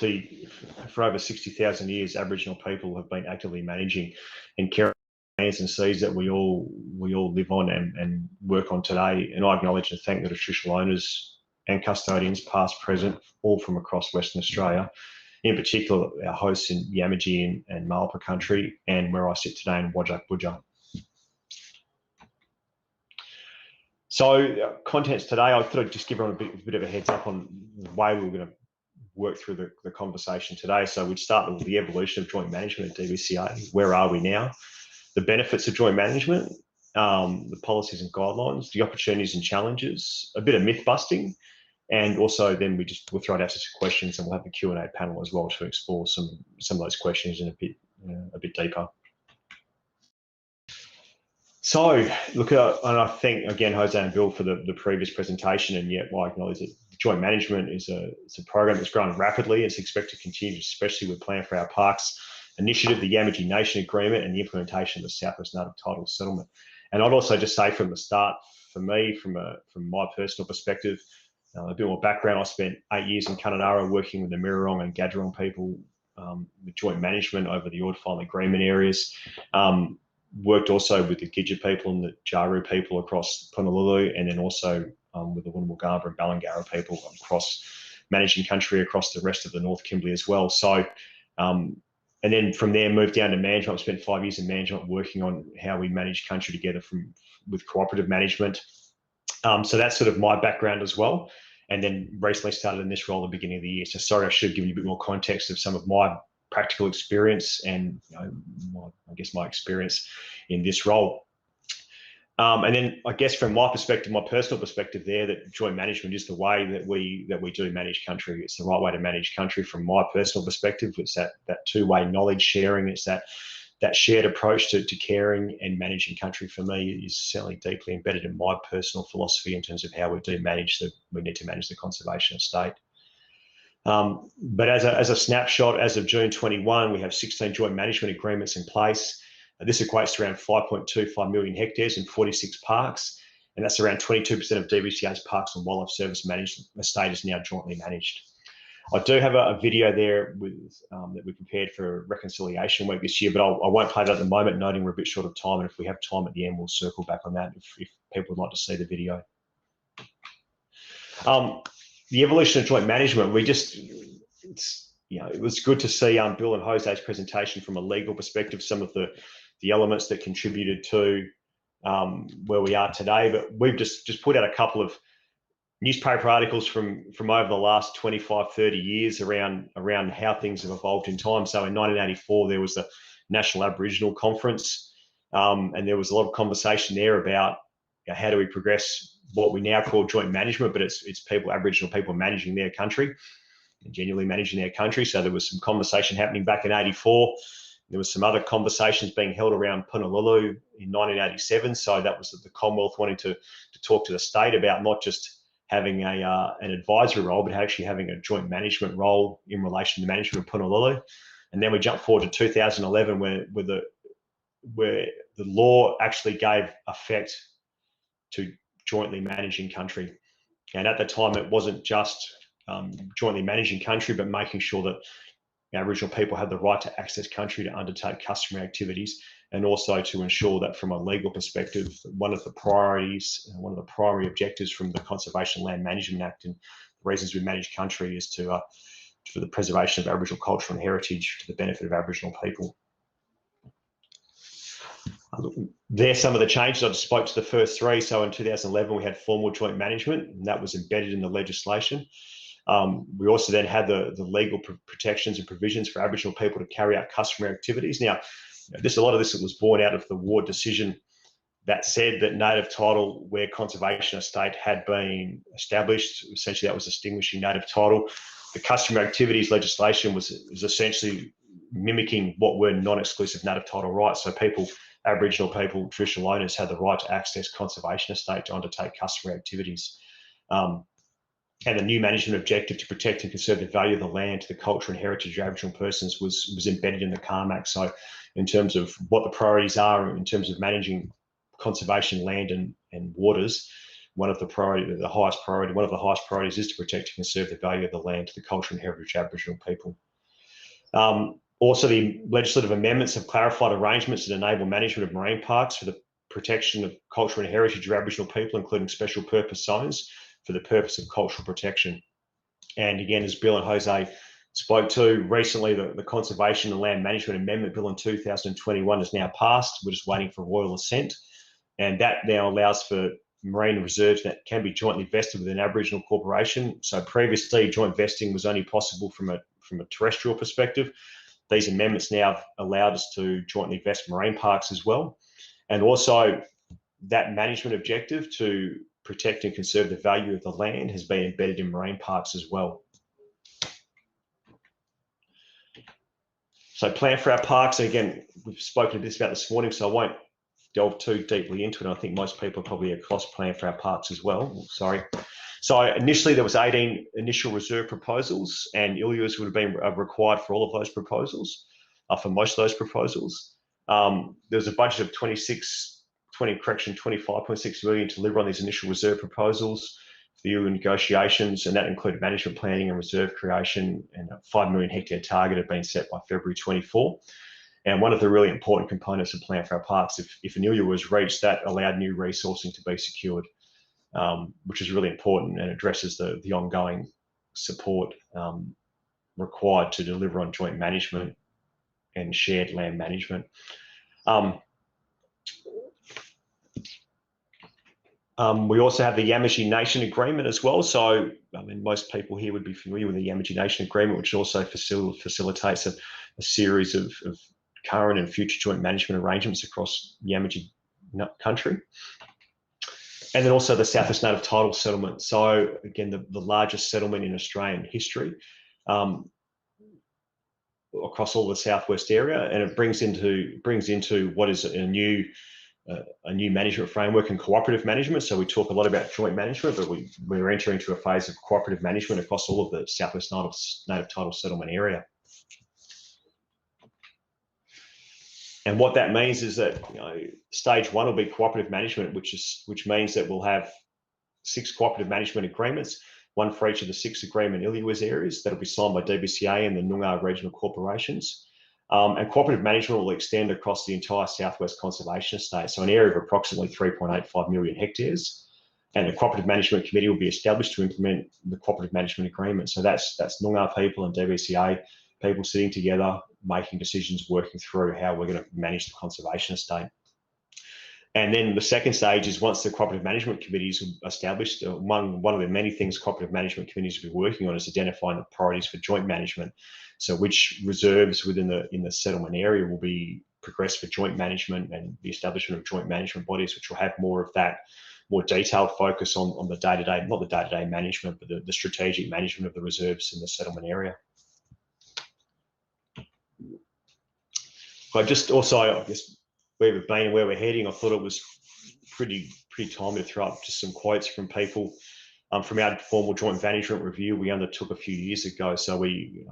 for over 60,000 years, Aboriginal people have been actively managing and caring for lands and seas that we all live on and work on today. And I acknowledge and thank the traditional owners and custodians, past, present, all from across Western Australia, in particular our hosts in Yamaji and Marlpa country, and where I sit today in Wajak Budja. So contents today, I thought I'd just give everyone a bit of a heads up on the way we were going to work through the conversation today. So we'd start with the evolution of joint management at DBCA. Where are we now? The benefits of joint management, the policies and guidelines, the opportunities and challenges, a bit of myth busting, and also then we'll throw it out to some questions, and we'll have a Q&A panel as well to explore some of those questions in a bit deeper. So look, and I thank again José and Bill for the previous presentation, and yet I acknowledge that joint management is a program that's growing rapidly. It's expected to continue, especially with Plan for Our Parks initiative, the Yamaji Nation Agreement, and the implementation of the Southwest Native Title Settlement. And I'd also just say from the start, for me, from my personal perspective, a bit more background, I spent 8 years in Kununurra working with the Mirrorong and Gadjurong people with joint management over the Ord Final Agreement areas. Worked also with the Gidja people and the Jaru people across Punalulu, and then also with the Woonwurrgamba and Balangara people across managing country across the rest of the North Kimberley as well. So, and then from there moved down to management. I spent 5 years in management working on how we manage country together with cooperative management. So that's sort of my background as well. And then recently started in this role at the beginning of the year. So sorry, I should have given you a bit more context of some of my practical experience and I guess my experience in this role. And then I guess from my perspective, my personal perspective there, that joint management is the way that we do manage country. It's the right way to manage country from my personal perspective. It's that two-way knowledge sharing. It's that shared approach to caring and managing country for me is certainly deeply embedded in my personal philosophy in terms of how we need to manage the conservation estate. But as a snapshot, as of June 21, we have 16 joint management agreements in place. This equates to around 5.25 million hectares and 46 parks, and that's around 22% of DBCA's Parks and Wildlife Service management estate is now jointly managed. I do have a video there that we prepared for Reconciliation Week this year, but I won't play that at the moment, noting we're a bit short of time, and if we have time at the end, we'll circle back on that if people would like to see the video. The evolution of joint management, it was good to see Bill and Jose's presentation from a legal perspective, some of the elements that contributed to where we are today. But we've just put out a couple of newspaper articles from over the last 25, 30 years around how things have evolved in time. So in 1984, there was the National Aboriginal Conference, and there was a lot of conversation there about how do we progress what we now call joint management, but it's Aboriginal people managing their country and genuinely managing their country. So there was some conversation happening back in 84. There was some other conversations being held around Punalulu in 1987. So that was the Commonwealth wanting to talk to the state about not just having an advisory role, but actually having a joint management role in relation to the management of Punalulu. And then we jump forward to 2011, where the law actually gave effect to jointly managing country. And at the time, it wasn't just jointly managing country, but making sure that Aboriginal people had the right to access country to undertake customary activities, and also to ensure that from a legal perspective, one of the priorities, one of the primary objectives from the Conservation Land Management Act and the reasons we manage country is for the preservation of Aboriginal culture and heritage to the benefit of Aboriginal people. There's some of the changes. I just spoke to the first three. So in 2011, we had formal joint management, and that was embedded in the legislation. We also then had the legal protections and provisions for Aboriginal people to carry out customary activities. Now, a lot of this was born out of the Ward decision that said that native title, where conservation estate had been established, essentially that was extinguishing native title. The customary activities legislation was essentially mimicking what were non-exclusive native title rights. So Aboriginal people, traditional owners, had the right to access conservation estate to undertake customary activities. And the new management objective to protect and conserve the value of the land to the culture and heritage of Aboriginal persons was embedded in the YMAC. So in terms of what the priorities are, in terms of managing conservation land and waters, one of the highest priorities is to protect and conserve the value of the land to the culture and heritage of Aboriginal people. Also, the legislative amendments have clarified arrangements that enable management of marine parks for the protection of culture and heritage of Aboriginal people, including special purpose zones for the purpose of cultural protection. And again, as Bill and Jose spoke to, recently the Conservation and Land Management Amendment Bill in 2021 is now passed. We're just waiting for royal assent. And that now allows for marine reserves that can be jointly vested with an Aboriginal corporation. So previously, joint vesting was only possible from a terrestrial perspective. These amendments now allowed us to jointly vest marine parks as well. And also that management objective to protect and conserve the value of the land has been embedded in marine parks as well. So Plan for Our Parks, again, we've spoken a bit about this morning, so I won't delve too deeply into it. I think most people are probably across plan for our parks as well. Sorry. So initially there was 18 initial reserve proposals, and ILUAs would have been required for all of those proposals, for most of those proposals. There was a budget of 25.6 million to deliver on these initial reserve proposals for the ILUA negotiations, and that included management planning and reserve creation, and a 5 million hectare target had been set by February 24. And one of the really important components of Plan for Our Parks, if an ILUA was reached, that allowed new resourcing to be secured, which is really important and addresses the ongoing support required to deliver on joint management and shared land management. We also have the Yamatji Nation Agreement as well. So, I mean, most people here would be familiar with the Yamatji Nation Agreement, which also facilitates a series of current and future joint management arrangements across Yamatji country. And then also the Southwest Native Title Settlement. So, again, the largest settlement in Australian history across all the Southwest area, and it brings into what is a new management framework and cooperative management. So we talk a lot about joint management, but we're entering into a phase of cooperative management across all of the Southwest Native Title Settlement area. And what that means is that stage one will be cooperative management, which means that we'll have 6 cooperative management agreements, one for each of the 6 agreement ILUAs areas that'll be signed by DBCA and the Noongar regional corporations. And cooperative management will extend across the entire Southwest Conservation Estate, so an area of approximately 3.85 million hectares. And a cooperative management committee will be established to implement the cooperative management agreement. So that's Noongar people and DBCA people sitting together, making decisions, working through how we're going to manage the conservation estate. And then the second stage is once the cooperative management committees are established, one of the many things cooperative management committees will be working on is identifying the priorities for joint management. So which reserves in the settlement area will be progressed for joint management, and the establishment of joint management bodies, which will have more of that more detailed focus on the day-to-day, not the day-to-day management, but the strategic management of the reserves in the settlement area. But just also, I guess, where we've been and where we're heading, I thought it was pretty timely to throw up just some quotes from people from our formal joint management review we undertook a few years ago. So we're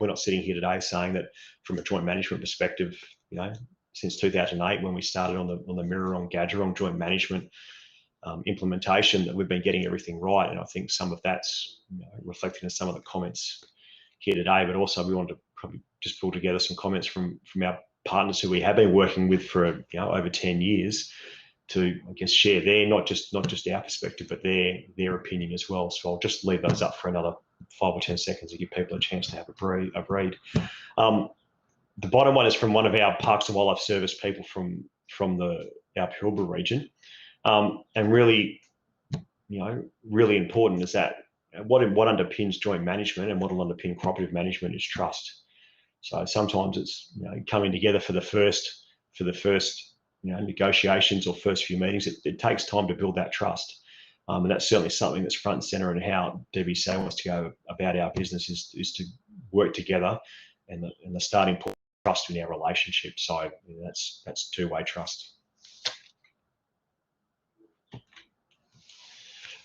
not sitting here today saying that from a joint management perspective, since 2008 when we started on the Mirrorong Gadgerong joint management implementation, that we've been getting everything right. And I think some of that's reflected in some of the comments here today, but also we wanted to probably just pull together some comments from our partners who we have been working with for over 10 years to, I guess, share their not just our perspective, but their opinion as well. So I'll just leave those up for another 5 or 10 seconds to give people a chance to have a read. The bottom one is from one of our Parks and Wildlife Service people from our Pilbara region, and really, really important is that what underpins joint management and what will underpin cooperative management is trust. So sometimes it's coming together for the first negotiations or first few meetings. It takes time to build that trust, and that's certainly something that's front and center in how DBCA wants to go about our business is to work together, and the starting point is trust in our relationship. So that's two-way trust.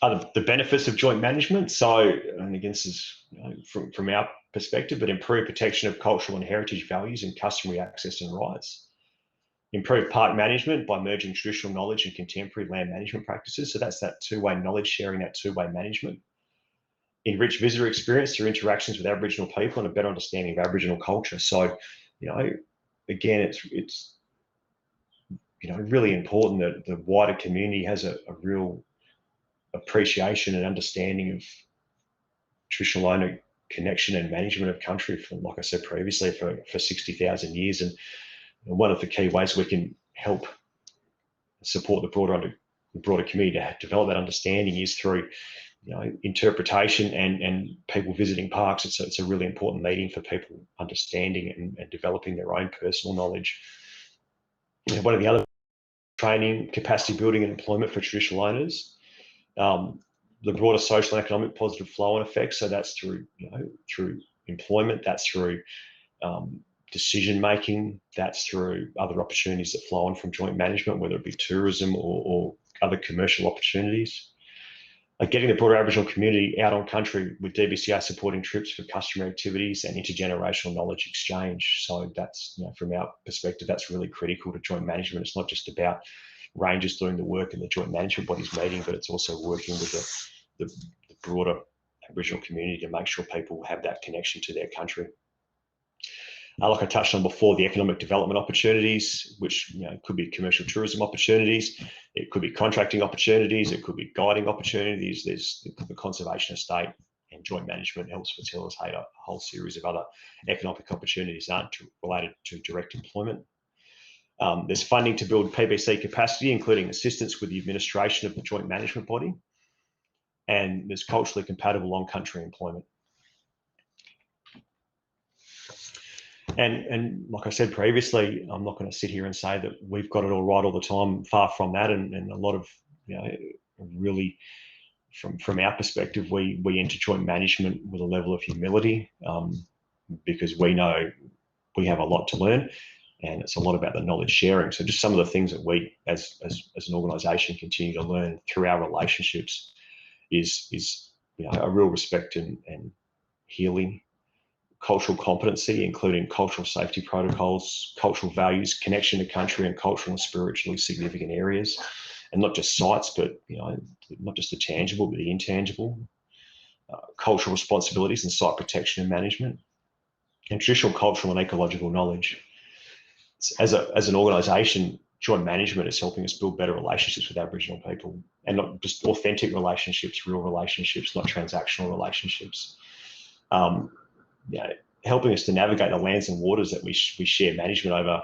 The benefits of joint management. So, and again, this is from our perspective, but improved protection of cultural and heritage values and customary access and rights. Improved park management by merging traditional knowledge and contemporary land management practices. So that's that two-way knowledge sharing, that two-way management. Enrich visitor experience through interactions with Aboriginal people and a better understanding of Aboriginal culture. So, again, it's really important that the wider community has a real appreciation and understanding of traditional owner connection and management of country for, like I said previously, for 60,000 years. And one of the key ways we can help support the broader community to develop that understanding is through interpretation and people visiting parks. It's a really important meeting for people understanding and developing their own personal knowledge. One of the other training, capacity building and employment for traditional owners. The broader social and economic positive flow and effects. So that's through employment, that's through decision making. That's through other opportunities that flow on from joint management, whether it be tourism or other commercial opportunities. Getting the broader Aboriginal community out on country with DBCA supporting trips for customer activities and intergenerational knowledge exchange. So that's, from our perspective, that's really critical to joint management. It's not just about rangers doing the work in the joint management bodies meeting, but it's also working with the broader Aboriginal community to make sure people have that connection to their country. Like I touched on before, the economic development opportunities, which could be commercial tourism opportunities, it could be contracting opportunities, it could be guiding opportunities. There's the conservation estate, and joint management helps facilitate a whole series of other economic opportunities that aren't related to direct employment. There's funding to build PBC capacity, including assistance with the administration of the joint management body, and there's culturally compatible on-country employment. And like I said previously, I'm not going to sit here and say that we've got it all right all the time. Far from that, and a lot of, really, from our perspective, we enter joint management with a level of humility, because we know we have a lot to learn, and it's a lot about the knowledge sharing. So just some of the things that we, as an organisation, continue to learn through our relationships is a real respect and healing. Cultural competency, including cultural safety protocols, cultural values, connection to country, and cultural and spiritually significant areas, and not just sites, but not just the tangible, but the intangible. Cultural responsibilities and site protection and management, and traditional cultural and ecological knowledge. As an organisation, joint management is helping us build better relationships with Aboriginal people, and not just authentic relationships, real relationships, not transactional relationships. Helping us to navigate the lands and waters that we share management over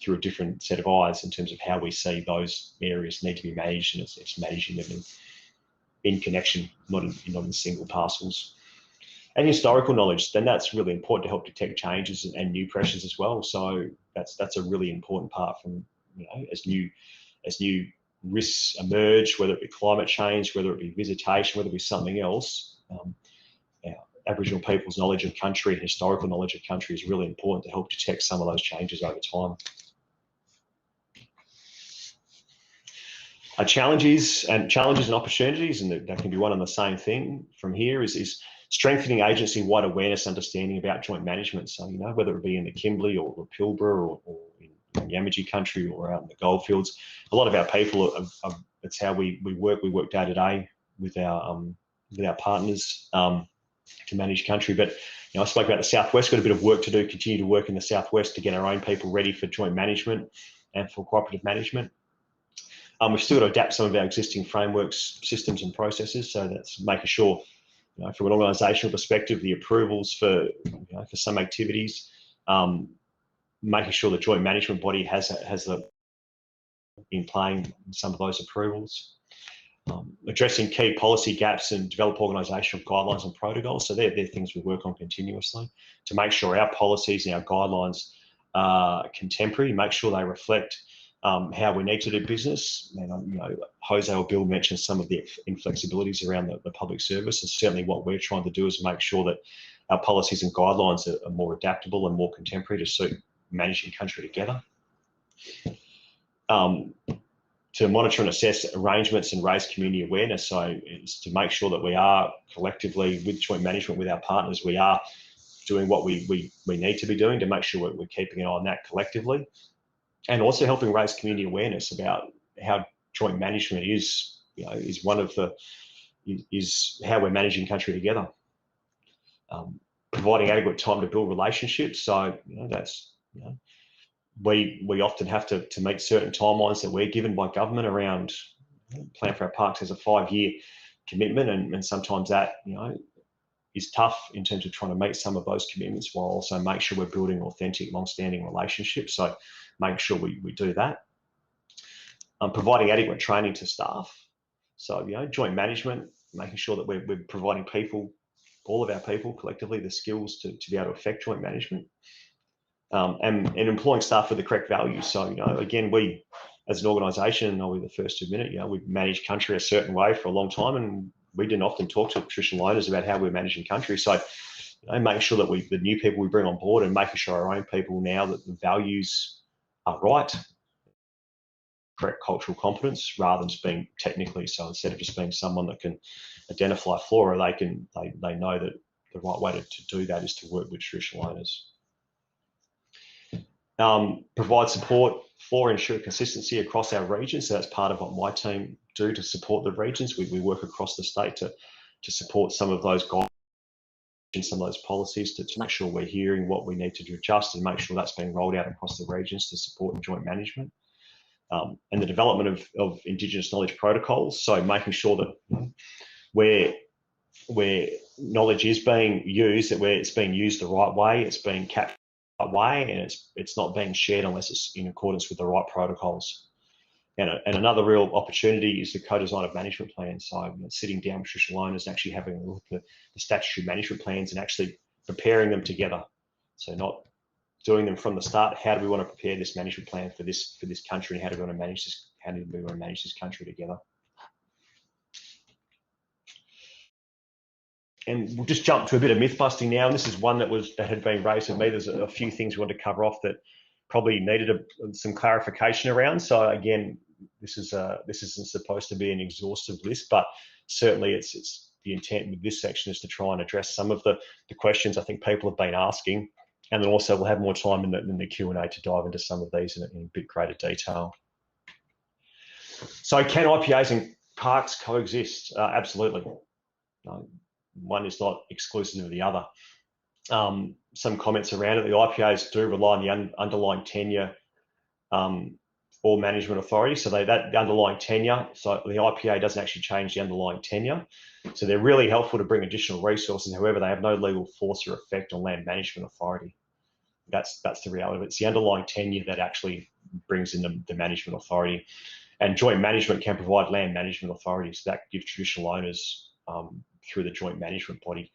through a different set of eyes in terms of how we see those areas need to be managed, and it's managing them in connection, not in single parcels. And historical knowledge, then that's really important to help detect changes and new pressures as well. So that's a really important part from, as new risks emerge, whether it be climate change, whether it be visitation, whether it be something else. Aboriginal people's knowledge of country and historical knowledge of country is really important to help detect some of those changes over time. Challenges and opportunities, and that can be one and the same thing from here, is strengthening agency-wide awareness, understanding about joint management. So, whether it be in the Kimberley or Pilbara or in Yamaji country or out in the goldfields, a lot of our people, it's how we work. We work day to day with our partners to manage country. But I spoke about the Southwest, got a bit of work to do, continue to work in the Southwest to get our own people ready for joint management and for cooperative management. We've still got to adapt some of our existing frameworks, systems and processes. So that's making sure, from an organisational perspective, the approvals for some activities, making sure the joint management body has in playing some of those approvals. Addressing key policy gaps and develop organisational guidelines and protocols. So they're things we work on continuously to make sure our policies and our guidelines are contemporary, make sure they reflect how we need to do business. And, José or Bill mentioned some of the inflexibilities around the public service, and certainly what we're trying to do is make sure that our policies and guidelines are more adaptable and more contemporary to suit managing country together. To monitor and assess arrangements and raise community awareness. So it's to make sure that we are collectively, with joint management with our partners, we are doing what we need to be doing to make sure we're keeping an eye on that collectively. And also helping raise community awareness about how joint management is how we're managing country together. Providing adequate time to build relationships. So we often have to meet certain timelines that we're given by government around Plan for Our Parks as a 5-year commitment, and sometimes that is tough in terms of trying to meet some of those commitments while also make sure we're building authentic, long-standing relationships. So make sure we do that. Providing adequate training to staff. So joint management, making sure that we're providing people, all of our people collectively, the skills to be able to affect joint management. And employing staff with the correct values. So, again, we, as an organisation, and I'll be the first to admit it, we've managed country a certain way for a long time, and we didn't often talk to traditional owners about how we're managing country. So making sure that the new people we bring on board and making sure our own people now that the values are right, correct cultural competence rather than just being technically. So instead of just being someone that can identify flora, they know that the right way to do that is to work with traditional owners. Provide support for ensure consistency across our regions. So that's part of what my team do to support the regions. We work across the state to support some of those guidelines and some of those policies to make sure we're hearing what we need to adjust and make sure that's being rolled out across the regions to support joint management. And the development of Indigenous knowledge protocols. So making sure that where knowledge is being used, that where it's being used the right way, it's being captured the right way, and it's not being shared unless it's in accordance with the right protocols. And another real opportunity is the co-design of management plans. So sitting down with traditional owners and actually having a look at the statutory management plans and actually preparing them together. So not doing them from the start. How do we want to prepare this management plan for this country, and how do we want to manage this? How do we want to manage this country together? And we'll just jump to a bit of myth busting now. And this is one that had been raised with me. There's a few things we want to cover off that probably needed some clarification around. So again, this isn't supposed to be an exhaustive list, but certainly it's the intent with this section is to try and address some of the questions I think people have been asking. And then also we'll have more time in the Q&A to dive into some of these in a bit greater detail. So can IPAs and parks coexist? Absolutely. One is not exclusive of the other. Some comments around it. The IPAs do rely on the underlying tenure or management authority. So the underlying tenure, so the IPA doesn't actually change the underlying tenure. So they're really helpful to bring additional resources. However, they have no legal force or effect on land management authority. That's the reality of it. It's the underlying tenure that actually brings in the management authority. And joint management can provide land management authority. So that gives traditional owners through the joint management body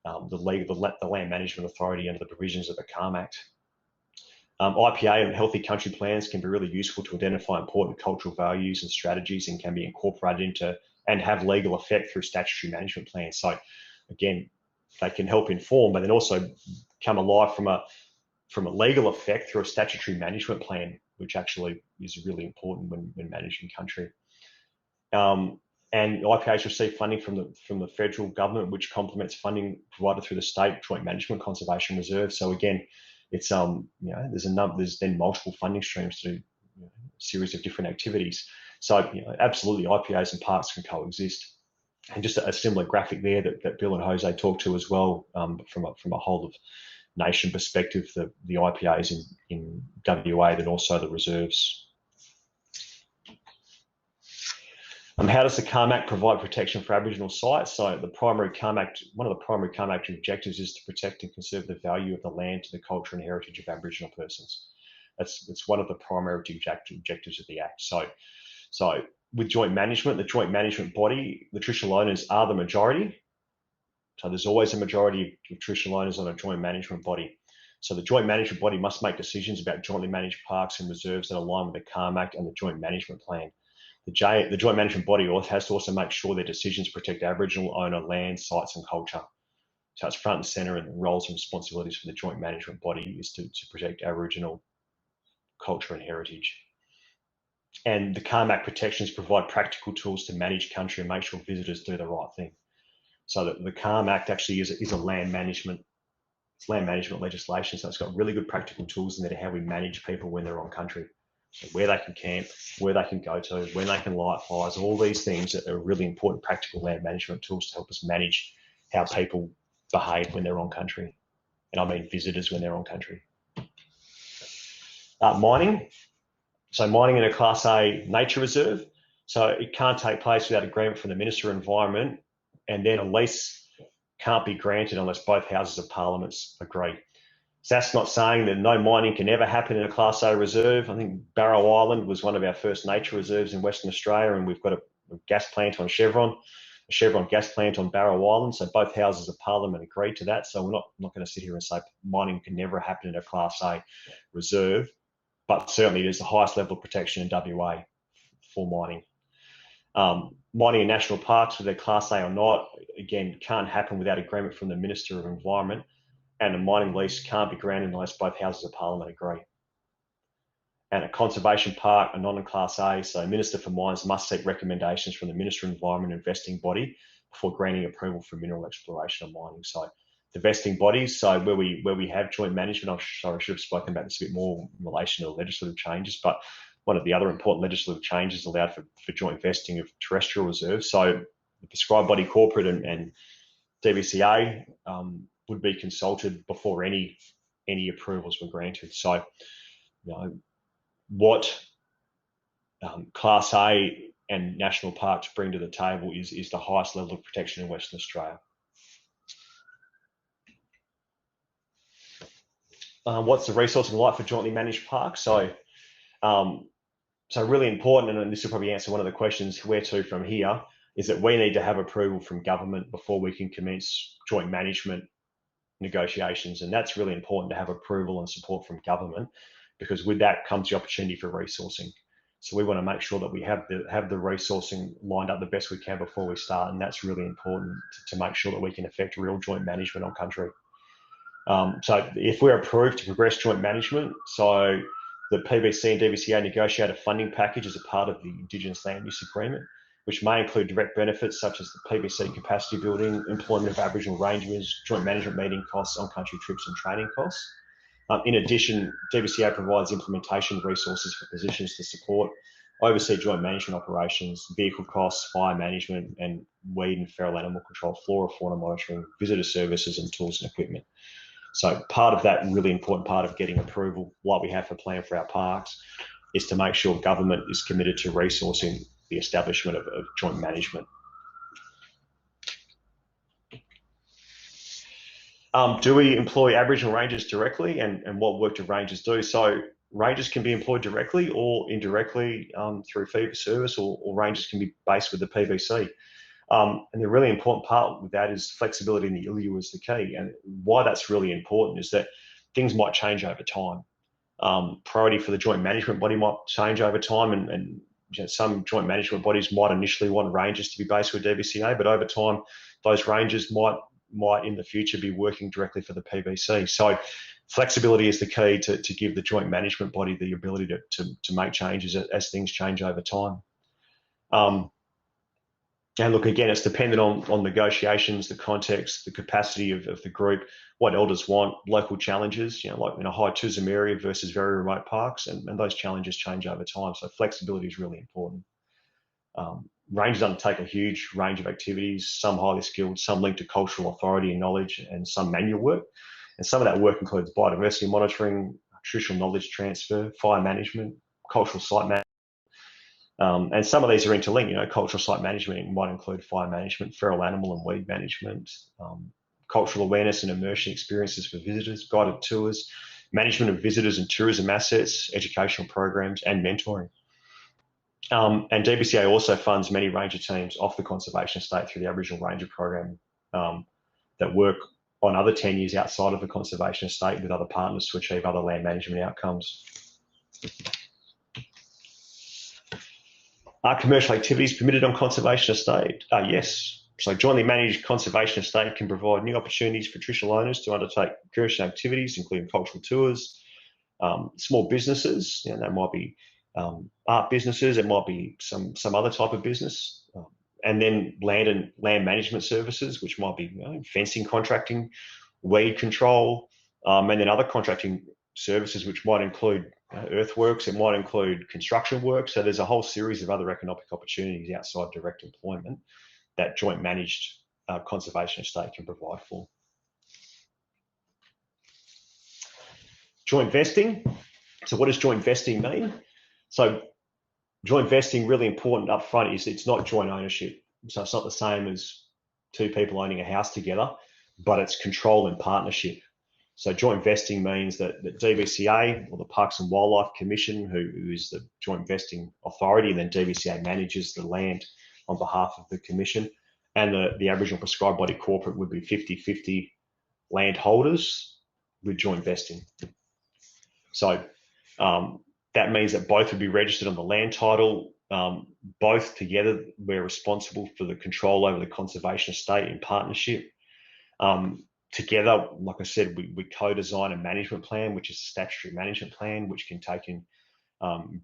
the land management authority under the provisions of the CALM Act. IPA and healthy country plans can be really useful to identify important cultural values and strategies and can be incorporated into and have legal effect through statutory management plans. So again, they can help inform, but then also come alive from a legal effect through a statutory management plan, which actually is really important when managing country. And IPAs receive funding from the federal government, which complements funding provided through the state joint management conservation reserve. So again, it's there's then multiple funding streams to do a series of different activities. So absolutely, IPAs and parks can coexist. And just a similar graphic there that Bill and José talked to as well, from a whole of nation perspective, the IPAs in WA, then also the reserves. How does the CALM Act provide protection for Aboriginal sites? So one of the primary CALM Act objectives is to protect and conserve the value of the land to the culture and heritage of Aboriginal persons. It's one of the primary objectives of the Act. So with joint management, the joint management body, the traditional owners are the majority. So there's always a majority of traditional owners on a joint management body. So the joint management body must make decisions about jointly managed parks and reserves that align with the CALM Act and the joint management plan. The joint management body has to also make sure their decisions protect Aboriginal owner land, sites and culture. So it's front and centre, and the roles and responsibilities for the joint management body is to protect Aboriginal culture and heritage. And the CALM Act protections provide practical tools to manage country and make sure visitors do the right thing. So that the CALM Act actually is a land management legislation. So it's got really good practical tools in there to how we manage people when they're on country. So where they can camp, where they can go to, when they can light fires, all these things that are really important practical land management tools to help us manage how people behave when they're on country. And I mean visitors when they're on country. Mining. So mining in a Class A nature reserve. So it can't take place without agreement from the Minister of Environment, and then a lease can't be granted unless both houses of Parliament agree. So that's not saying that no mining can ever happen in a Class A reserve. I think Barrow Island was one of our first nature reserves in Western Australia, and we've got a gas plant on Chevron, a Chevron gas plant on Barrow Island. So both houses of Parliament agreed to that. So we're not going to sit here and say mining can never happen in a Class A reserve, but certainly there's the highest level of protection in WA for mining. mining in national parks, whether they're Class A or not, again, can't happen without agreement from the Minister of Environment, and a mining lease can't be granted unless both houses of Parliament agree. And a conservation park, a non-Class A, so Minister for Mines must seek recommendations from the Minister of Environment and vesting body before granting approval for mineral exploration and mining. So the vesting bodies, so where we have joint management, I should have spoken about this a bit more in relation to legislative changes, but one of the other important legislative changes allowed for joint vesting of terrestrial reserves. So the prescribed body corporate and DBCA would be consulted before any approvals were granted. So, what Class A and national parks bring to the table is the highest level of protection in Western Australia. What's the resourcing like for jointly managed parks? So really important, and this will probably answer one of the questions, where to from here, is that we need to have approval from government before we can commence joint management negotiations. And that's really important to have approval and support from government, because with that comes the opportunity for resourcing. So we want to make sure that we have the resourcing lined up the best we can before we start. And that's really important to make sure that we can effect real joint management on country. So if we're approved to progress joint management, so the PBC and DBCA negotiate a funding package as a part of the Indigenous Land Use Agreement, which may include direct benefits such as the PBC capacity building, employment of Aboriginal rangers, joint management meeting costs, on-country trips and training costs. In addition, DBCA provides implementation resources for positions to support, oversee joint management operations, vehicle costs, fire management, and weed and feral animal control, flora, fauna monitoring, visitor services, and tools and equipment. So part of that really important part of getting approval, like we have for plan for our parks, is to make sure government is committed to resourcing the establishment of joint management. Do we employ Aboriginal rangers directly, and what work do rangers do? So rangers can be employed directly or indirectly through fee for service, or rangers can be based with the PBC. And the really important part with that is flexibility in the ILU is the key. And why that's really important is that things might change over time. Priority for the joint management body might change over time, and some joint management bodies might initially want rangers to be based with DBCA, but over time, those rangers might in the future be working directly for the PBC. So flexibility is the key to give the joint management body the ability to make changes as things change over time. And look, again, it's dependent on negotiations, the context, the capacity of the group, what elders want, local challenges, like in a high tourism area versus very remote parks, and those challenges change over time. So flexibility is really important. Rangers undertake a huge range of activities, some highly skilled, some linked to cultural authority and knowledge, and some manual work. And some of that work includes biodiversity monitoring, traditional knowledge transfer, fire management, cultural site management. And some of these are interlinked. Cultural site management might include fire management, feral animal and weed management, cultural awareness and immersion experiences for visitors, guided tours, management of visitors and tourism assets, educational programs, and mentoring. And DBCA also funds many ranger teams off the conservation estate through the Aboriginal Ranger Program that work on other tenures outside of the conservation estate with other partners to achieve other land management outcomes. Are commercial activities permitted on conservation estate? Yes. So jointly managed conservation estate can provide new opportunities for traditional owners to undertake commercial activities, including cultural tours, small businesses. That might be art businesses, it might be some other type of business, and then land management services, which might be fencing contracting, weed control, and then other contracting services, which might include earthworks, it might include construction work. So there's a whole series of other economic opportunities outside direct employment that joint managed conservation estate can provide for. Joint vesting. So what does joint vesting mean? So joint vesting, really important up front, is it's not joint ownership. So it's not the same as two people owning a house together, but it's control and partnership. So joint vesting means that the DBCA, or the Parks and Wildlife Commission, who is the joint vesting authority, and then DBCA manages the land on behalf of the commission, and the Aboriginal prescribed body corporate would be 50-50 landholders with joint vesting. So that means that both would be registered on the land title Both together, we're responsible for the control over the conservation estate in partnership. Together, like I said, we co-design a management plan, which is a statutory management plan, which can take in,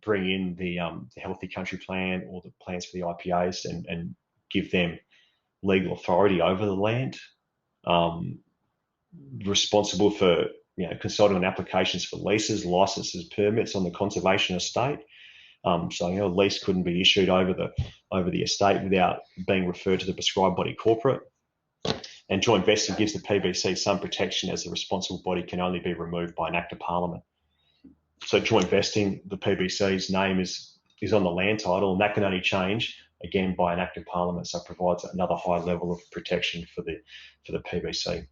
bring in the Healthy Country Plan or the plans for the IPAs and give them legal authority over the land. Responsible for consulting on applications for leases, licenses, permits on the conservation estate. So a lease couldn't be issued over the estate without being referred to the prescribed body corporate. And joint vesting gives the PBC some protection, as the responsible body can only be removed by an Act of Parliament. So joint vesting, the PBC's name is on the land title, and that can only change again by an Act of Parliament. So it provides another high level of protection for the PBC.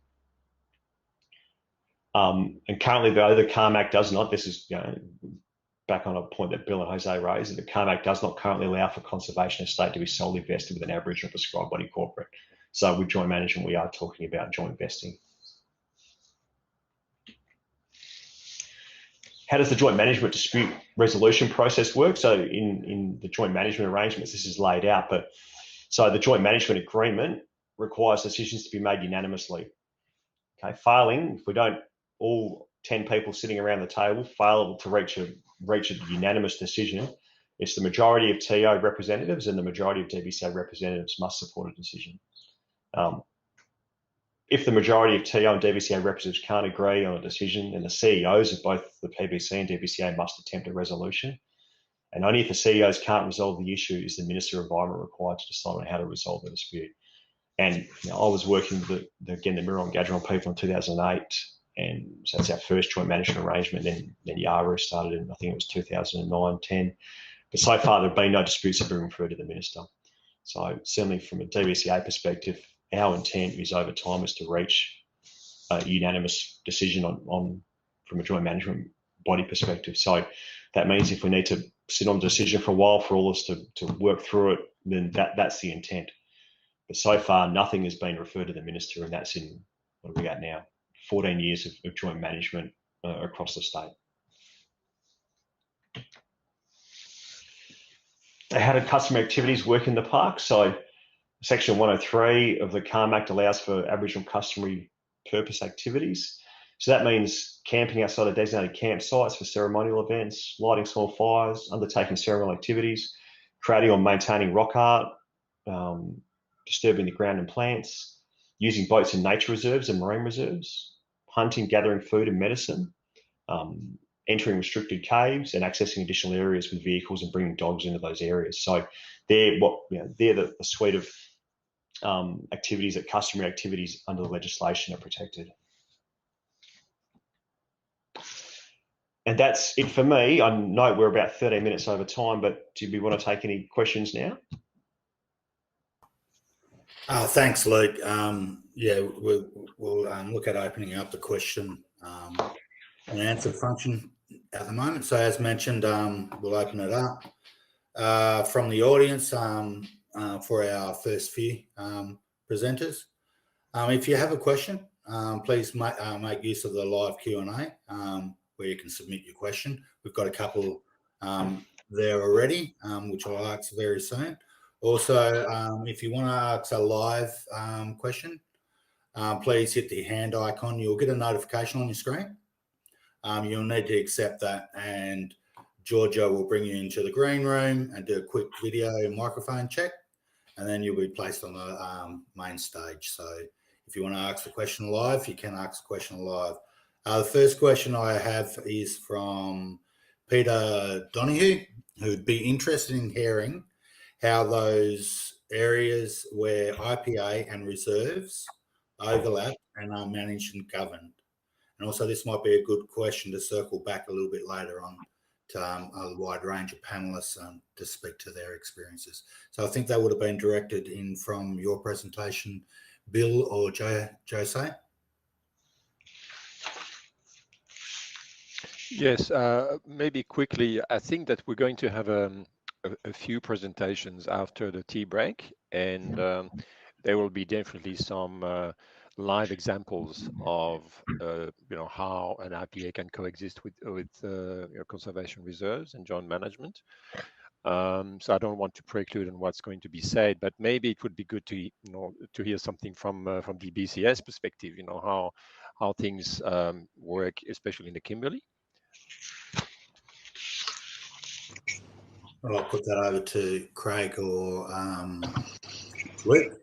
And currently, though, the CARMAC does not. This is back on a point that Bill and José raised, that the CARMAC does not currently allow for conservation estate to be solely vested with an Aboriginal prescribed body corporate. So with joint management, we are talking about joint vesting. How does the joint management dispute resolution process work? So in the joint management arrangements, this is laid out, but so the joint management agreement requires decisions to be made unanimously. Okay, failing, if we don't, all 10 people sitting around the table fail to reach a unanimous decision, it's the majority of TO representatives and the majority of DBCA representatives must support a decision. If the majority of TO and DBCA representatives can't agree on a decision, then the CEOs of both the PBC and DBCA must attempt a resolution. And only if the CEOs can't resolve the issue is the Minister of Environment required to decide on how to resolve the dispute. And I was working with the Mirror and Gadron people in 2008, and so that's our first joint management arrangement. Then Yara started in, I think it was 2009, 10. But so far, there have been no disputes that have been referred to the Minister. So certainly from a DBCA perspective, our intent is over time is to reach a unanimous decision from a joint management body perspective. So that means if we need to sit on the decision for a while for all of us to work through it, then that's the intent. But so far, nothing has been referred to the Minister, and that's in, what are we at now? 14 years of joint management across the state. How do customer activities work in the park? So Section 103 of the CARM Act allows for Aboriginal customary purpose activities. So that means camping outside of designated campsites for ceremonial events, lighting small fires, undertaking ceremonial activities, creating or maintaining rock art, disturbing the ground and plants, using boats in nature reserves and marine reserves, hunting, gathering food and medicine, entering restricted caves and accessing additional areas with vehicles and bringing dogs into those areas. So they're the suite of activities, that customary activities under the legislation are protected. And that's it for me. I know we're about 13 minutes over time, but do we want to take any questions now? Thanks, Luke. Yeah, we'll look at opening up the question and answer function at the moment. So as mentioned, we'll open it up from the audience for our first few presenters. If you have a question, please make use of the live Q&A where you can submit your question. We've got a couple there already, which I'll ask very soon. Also, if you want to ask a live question, please hit the hand icon. You'll get a notification on your screen. You'll need to accept that, and Georgia will bring you into the green room and do a quick video and microphone check, and then you'll be placed on the main stage. So if you want to ask the question live, you can ask the question live. The first question I have is from Peter Donahue, who'd be interested in hearing how those areas where IPA and reserves overlap and are managed and governed. And also this might be a good question to circle back a little bit later on to a wide range of panelists to speak to their experiences. So I think that would have been directed in from your presentation, Bill or José. Yes, maybe quickly, I think that we're going to have a few presentations after the tea break, and there will be definitely some live examples of how an IPA can coexist with conservation reserves and joint management. So I don't want to preclude on what's going to be said, but maybe it would be good to to hear something from DBCA's perspective. How things work, especially in the Kimberley. Well, I'll put that over to Craig or Luke.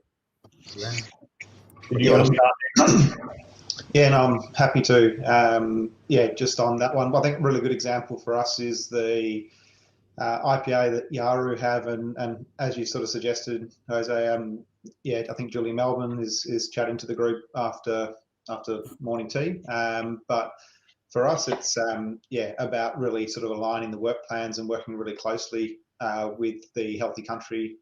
Did you want to start? Yeah, no, I'm happy to. Yeah, just on that one, I think a really good example for us is the IPA that Yaru have, and as you sort of suggested, Jose, yeah, I think Julie Melbourne is chatting to the group after morning tea. But for us, it's yeah, about really sort of aligning the work plans and working really closely with the Healthy Country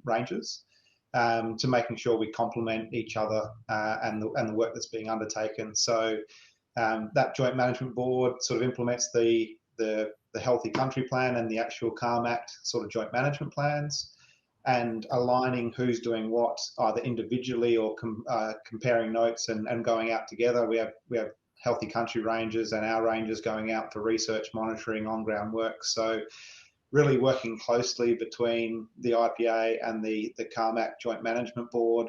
rangers. To making sure we complement each other and the work that's being undertaken. So that joint management board sort of implements the Healthy Country Plan and the actual YMAC sort of joint management plans, and aligning who's doing what either individually or comparing notes and going out together. We have Healthy Country rangers and our rangers going out for research, monitoring, on-ground work. So really working closely between the IPA and the YMAC Joint Management Board,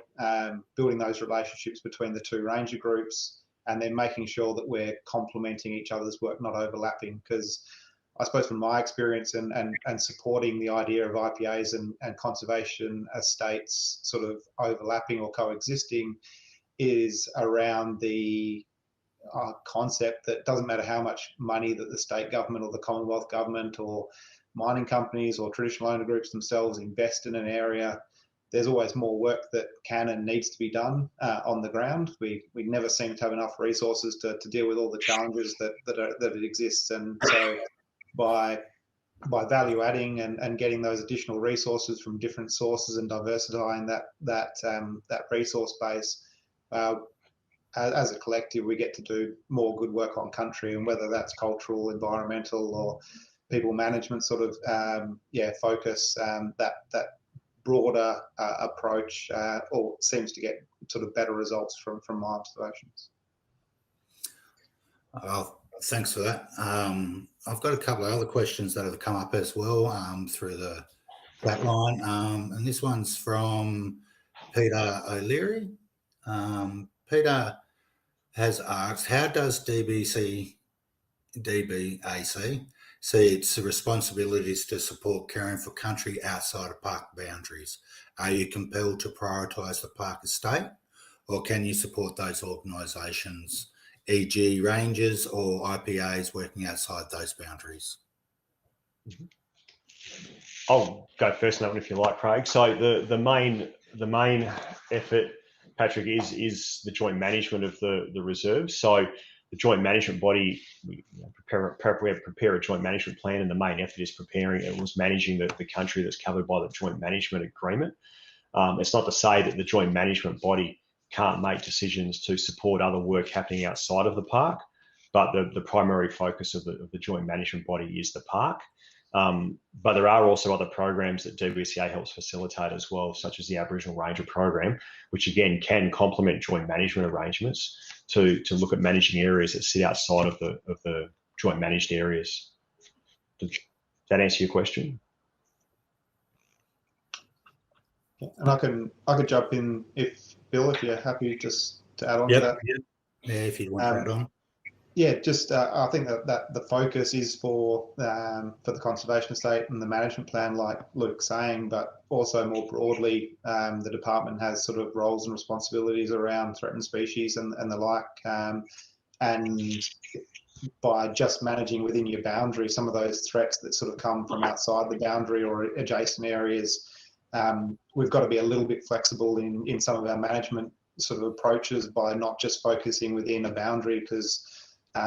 building those relationships between the two ranger groups, and then making sure that we're complementing each other's work, not overlapping. Because I suppose from my experience and supporting the idea of IPAs and conservation estates sort of overlapping or coexisting is around the concept that doesn't matter how much money that the state government or the Commonwealth government or mining companies or traditional owner groups themselves invest in an area, there's always more work that can and needs to be done on the ground. We never seem to have enough resources to deal with all the challenges that it exists. And so by value adding and getting those additional resources from different sources and diversifying that resource base, as a collective, we get to do more good work on country, and whether that's cultural, environmental, or people management sort of focus, that broader approach or seems to get sort of better results from my observations. Thanks for that. I've got a couple of other questions that have come up as well through the chat line, and this one's from Peter O'Leary. Peter has asked, how does DBCA see its responsibilities to support caring for country outside of park boundaries? Are you compelled to prioritise the park estate, or can you support those organisations, e.g. rangers or IPAs working outside those boundaries? I'll go first on that one if you like, Craig. So the main effort, Patrick, is the joint management of the reserves. So the joint management body, we prepare a joint management plan, and the main effort is managing the country that's covered by the joint management agreement. It's not to say that the joint management body can't make decisions to support other work happening outside of the park, but the primary focus of the joint management body is the park. But there are also other programs that DBCA helps facilitate as well, such as the Aboriginal Ranger program, which again can complement joint management arrangements to look at managing areas that sit outside of the joint managed areas. Does that answer your question? And I could jump in if Bill, if you're happy, just to add on to that. Yeah, if you want to add on. Yeah, just I think that the focus is for the conservation estate and the management plan, like Luke's saying, but also more broadly, the department has sort of roles and responsibilities around threatened species and the like. And by just managing within your boundary, some of those threats that sort of come from outside the boundary or adjacent areas, we've got to be a little bit flexible in some of our management sort of approaches by not just focusing within a boundary, because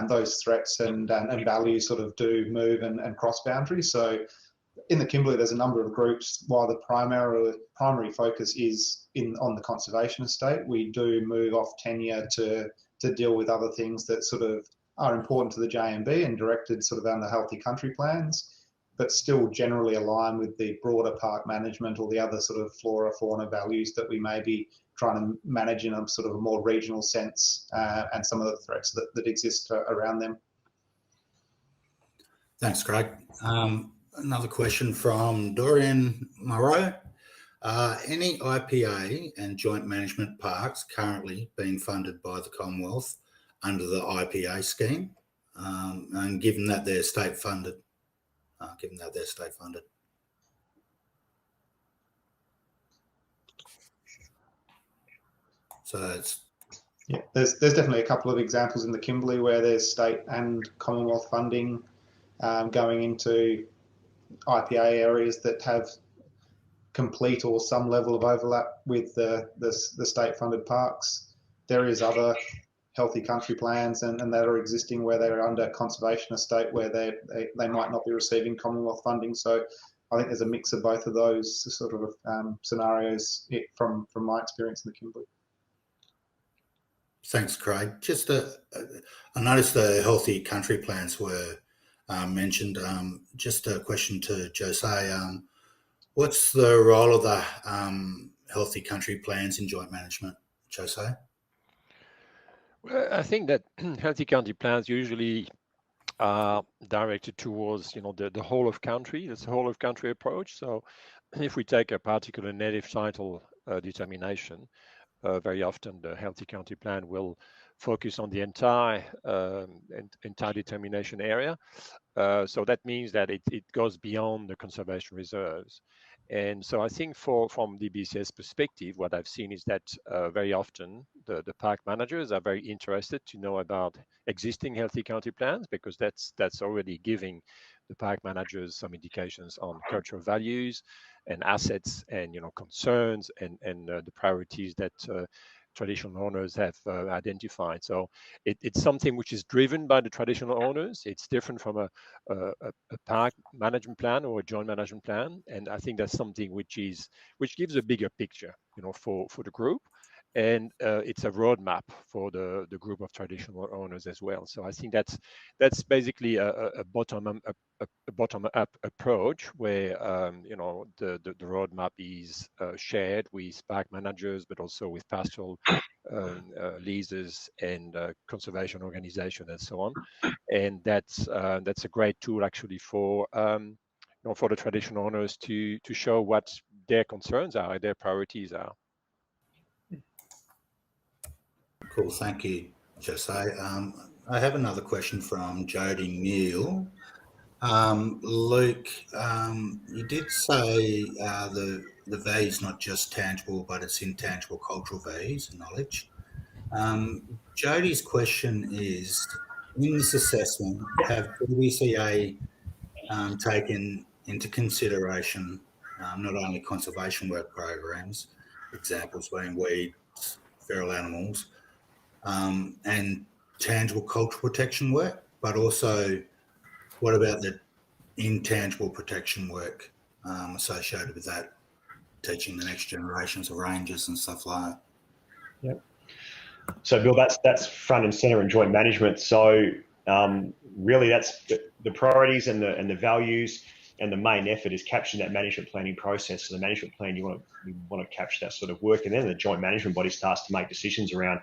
those threats and values sort of do move and cross boundaries. So in the Kimberley, there's a number of groups. While the primary focus is on the conservation estate, we do move off tenure to deal with other things that sort of are important to the JMB and directed sort of on the healthy country plans, but still generally align with the broader park management or the other sort of flora, fauna values that we may be trying to manage in a sort of a more regional sense, and some of the threats that exist around them. Thanks, Craig. Another question from Dorian Moreau. Any IPA and joint management parks currently being funded by the Commonwealth under the IPA scheme, and given that they're state funded? So it's there's definitely a couple of examples in the Kimberley where there's state and Commonwealth funding going into IPA areas that have complete or some level of overlap with the state funded parks. There is other healthy country plans and that are existing where they're under conservation estate where they might not be receiving Commonwealth funding. So I think there's a mix of both of those sort of scenarios from my experience in the Kimberley. Thanks, Craig. Just I noticed the healthy country plans were mentioned. Just a question to José. What's the role of the healthy country plans in joint management, José? Well, I think that healthy country plans usually are directed towards, the whole of country. That's a whole of country approach. So if we take a particular native title determination, very often the healthy country plan will focus on the entire determination area. So that means that it goes beyond the conservation reserves. And so I think from DBCA's perspective, what I've seen is that very often the park managers are very interested to know about existing healthy country plans, because that's already giving the park managers some indications on cultural values and assets and concerns and the priorities that traditional owners have identified. So it's something which is driven by the traditional owners. It's different from a park management plan or a joint management plan, and I think that's something which gives a bigger picture, for the group, and it's a roadmap for the group of traditional owners as well. So I think that's basically a bottom-up approach where the roadmap is shared with park managers, but also with pastoral leases and conservation organization and so on. And that's a great tool actually for the traditional owners to show what their concerns are, their priorities are. Cool, thank you, José. I have another question from Jody Neal. Luke, you did say the value is not just tangible, but it's intangible cultural values and knowledge. Jody's question is, in this assessment, have DBCA taken into consideration not only conservation work programs, examples being weeds, feral animals, and tangible cultural protection work, but also what about the intangible protection work associated with that, teaching the next generations of rangers and stuff like that? Yep. So, Bill, that's front and centre in joint management. So, really, that's the priorities and the values, and the main effort is capturing that management planning process. So, the management plan, you want to capture that sort of work, and then the joint management body starts to make decisions around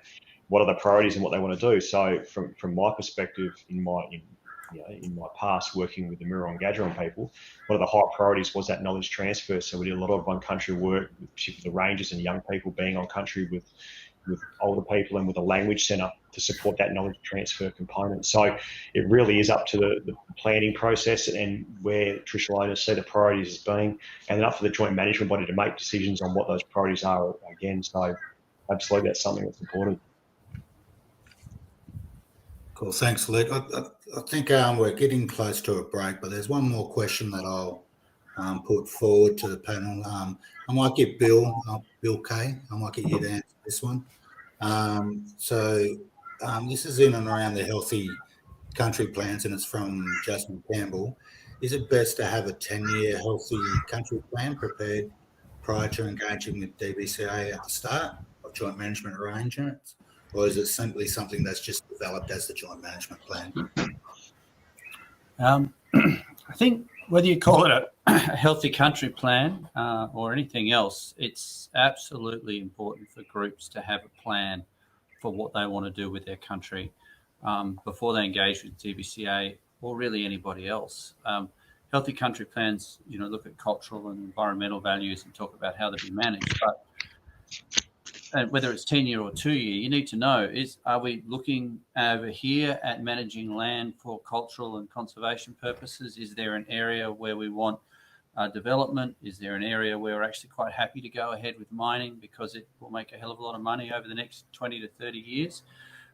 what are the priorities and what they want to do. So, from my perspective, in my past working with the Mirror Gadgeron people, one of the high priorities was that knowledge transfer. So we did a lot of on-country work, particularly the rangers and young people being on country with older people and with a language centre to support that knowledge transfer component. So it really is up to the planning process and where traditional owners see the priorities as being, and then up for the joint management body to make decisions on what those priorities are again. So absolutely, that's something that's important. Cool, thanks, Luke. I think we're getting close to a break, but there's one more question that I'll put forward to the panel. I might get Bill Kay, I might get you to answer this one. So this is in and around the healthy country plans, and it's from Justin Campbell. Is it best to have a 10-year healthy country plan prepared prior to engaging with DBCA at the start of joint management arrangements? Or is it simply something that's just developed as the joint management plan? I think whether you call it a healthy country plan or anything else, it's absolutely important for groups to have a plan for what they want to do with their country before they engage with DBCA or really anybody else. Healthy country plans, look at cultural and environmental values and talk about how they'll be managed. But and whether it's 10-year or 2-year, you need to know, are we looking over here at managing land for cultural and conservation purposes? Is there an area where we want development? Is there an area where we're actually quite happy to go ahead with mining because it will make a hell of a lot of money over the next 20 to 30 years?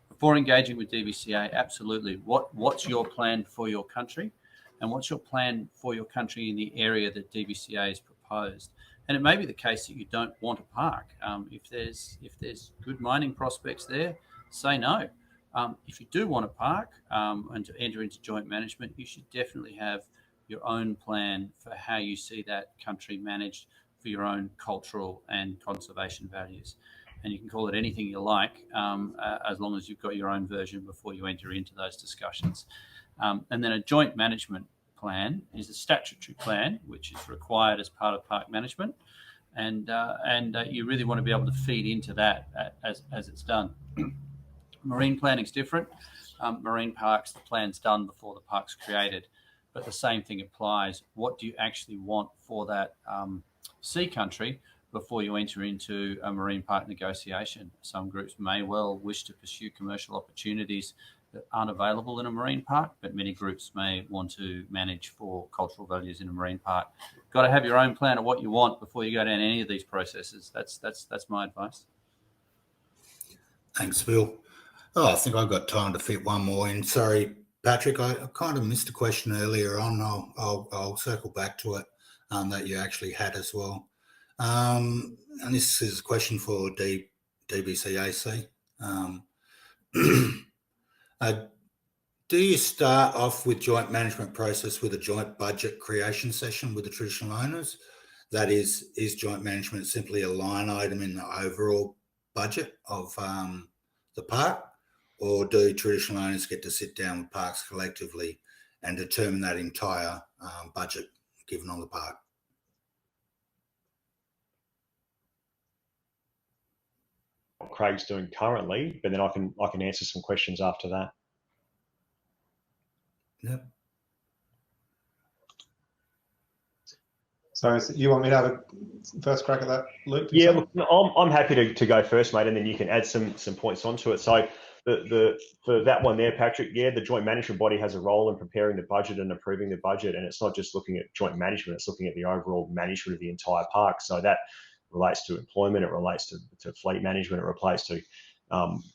Before engaging with DBCA, absolutely. What's your plan for your country? And what's your plan for your country in the area that DBCA has proposed? And it may be the case that you don't want a park. If there's good mining prospects there, say no. If you do want a park and to enter into joint management, you should definitely have your own plan for how you see that country managed for your own cultural and conservation values. And you can call it anything you like, as long as you've got your own version before you enter into those discussions. And then a joint management plan is a statutory plan, which is required as part of park management. And you really want to be able to feed into that as it's done. Marine planning is different. Marine parks, the plan's done before the park's created. But the same thing applies. What do you actually want for that sea country before you enter into a marine park negotiation? Some groups may well wish to pursue commercial opportunities that aren't available in a marine park, but many groups may want to manage for cultural values in a marine park. Got to have your own plan of what you want before you go down any of these processes. That's my advice. Thanks, Bill. I think I've got time to fit one more in. Sorry, Patrick, I kind of missed a question earlier on. I'll circle back to it that you actually had as well. And this is a question for DBCAC. Do you start off with joint management process with a joint budget creation session with the traditional owners? That is joint management simply a line item in the overall budget of the park? Or do traditional owners get to sit down with parks collectively and determine that entire budget given on the park? What Craig's doing currently, but then I can answer some questions after that. Yep. So you want me to have a first crack at that, Luke? Yeah, look, I'm happy to go first, mate, and then you can add some points onto it. So for that one there, Patrick, yeah, the joint management body has a role in preparing the budget and approving the budget, and it's not just looking at joint management, it's looking at the overall management of the entire park. So that relates to employment, it relates to fleet management, it relates to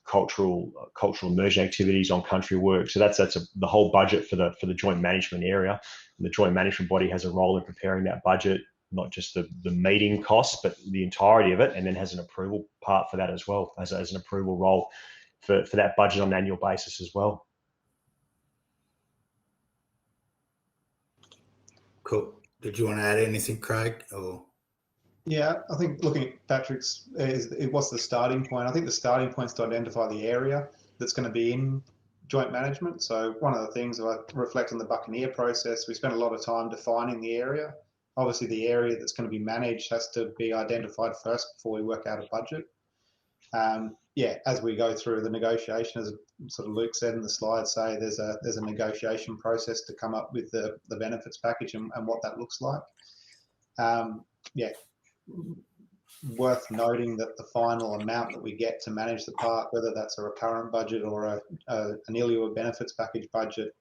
cultural immersion activities on country work. So that's the whole budget for the joint management area. And the joint management body has a role in preparing that budget, not just the meeting costs, but the entirety of it, and then has an approval part for that as well, as an approval role for that budget on an annual basis as well. Cool. Did you want to add anything, Craig? Or yeah, I think looking at Patrick's, what's the starting point? I think the starting point is to identify the area that's going to be in joint management. So one of the things, if I reflect on the Buccaneer process, we spent a lot of time defining the area. Obviously, the area that's going to be managed has to be identified first before we work out a budget. Yeah, as we go through the negotiation, as sort of Luke said in the slide, say there's a negotiation process to come up with the benefits package and what that looks like. Yeah, worth noting that the final amount that we get to manage the park, whether that's a recurrent budget or an ILUA benefits package budget,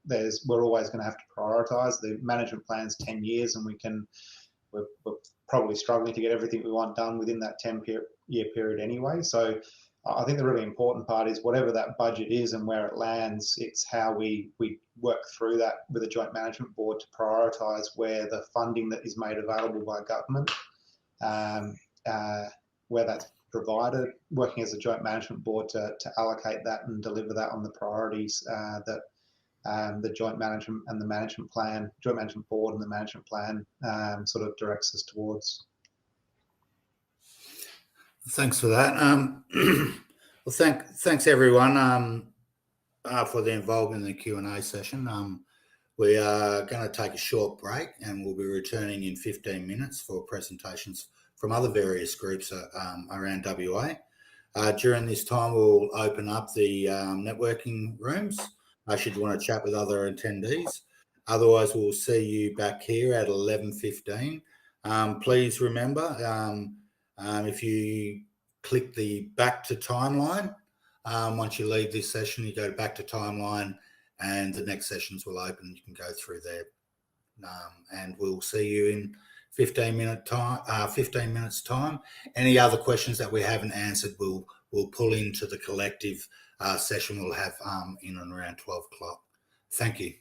we're always going to have to prioritise. The management plan's 10 years, and we're probably struggling to get everything we want done within that 10-year period anyway. So I think the really important part is whatever that budget is and where it lands, it's how we work through that with a joint management board to prioritise where the funding that is made available by government, where that's provided, working as a joint management board to allocate that and deliver that on the priorities that the joint management and the management plan, joint management board and the management plan sort of directs us towards. thanks for that. Well, thanks everyone for the involvement in the Q&A session. We are going to take a short break, and we'll be returning in 15 minutes for presentations from other various groups around WA. During this time, we'll open up the networking rooms should you want to chat with other attendees. Otherwise, we'll see you back here at 11:15. Please remember, if you click the back to timeline, once you leave this session, you go back to timeline and the next sessions will open. You can go through there. And we'll see you in 15 minutes time. Any other questions that we haven't answered, we'll pull into the collective session we'll have in and around 12 o'clock. Thank you.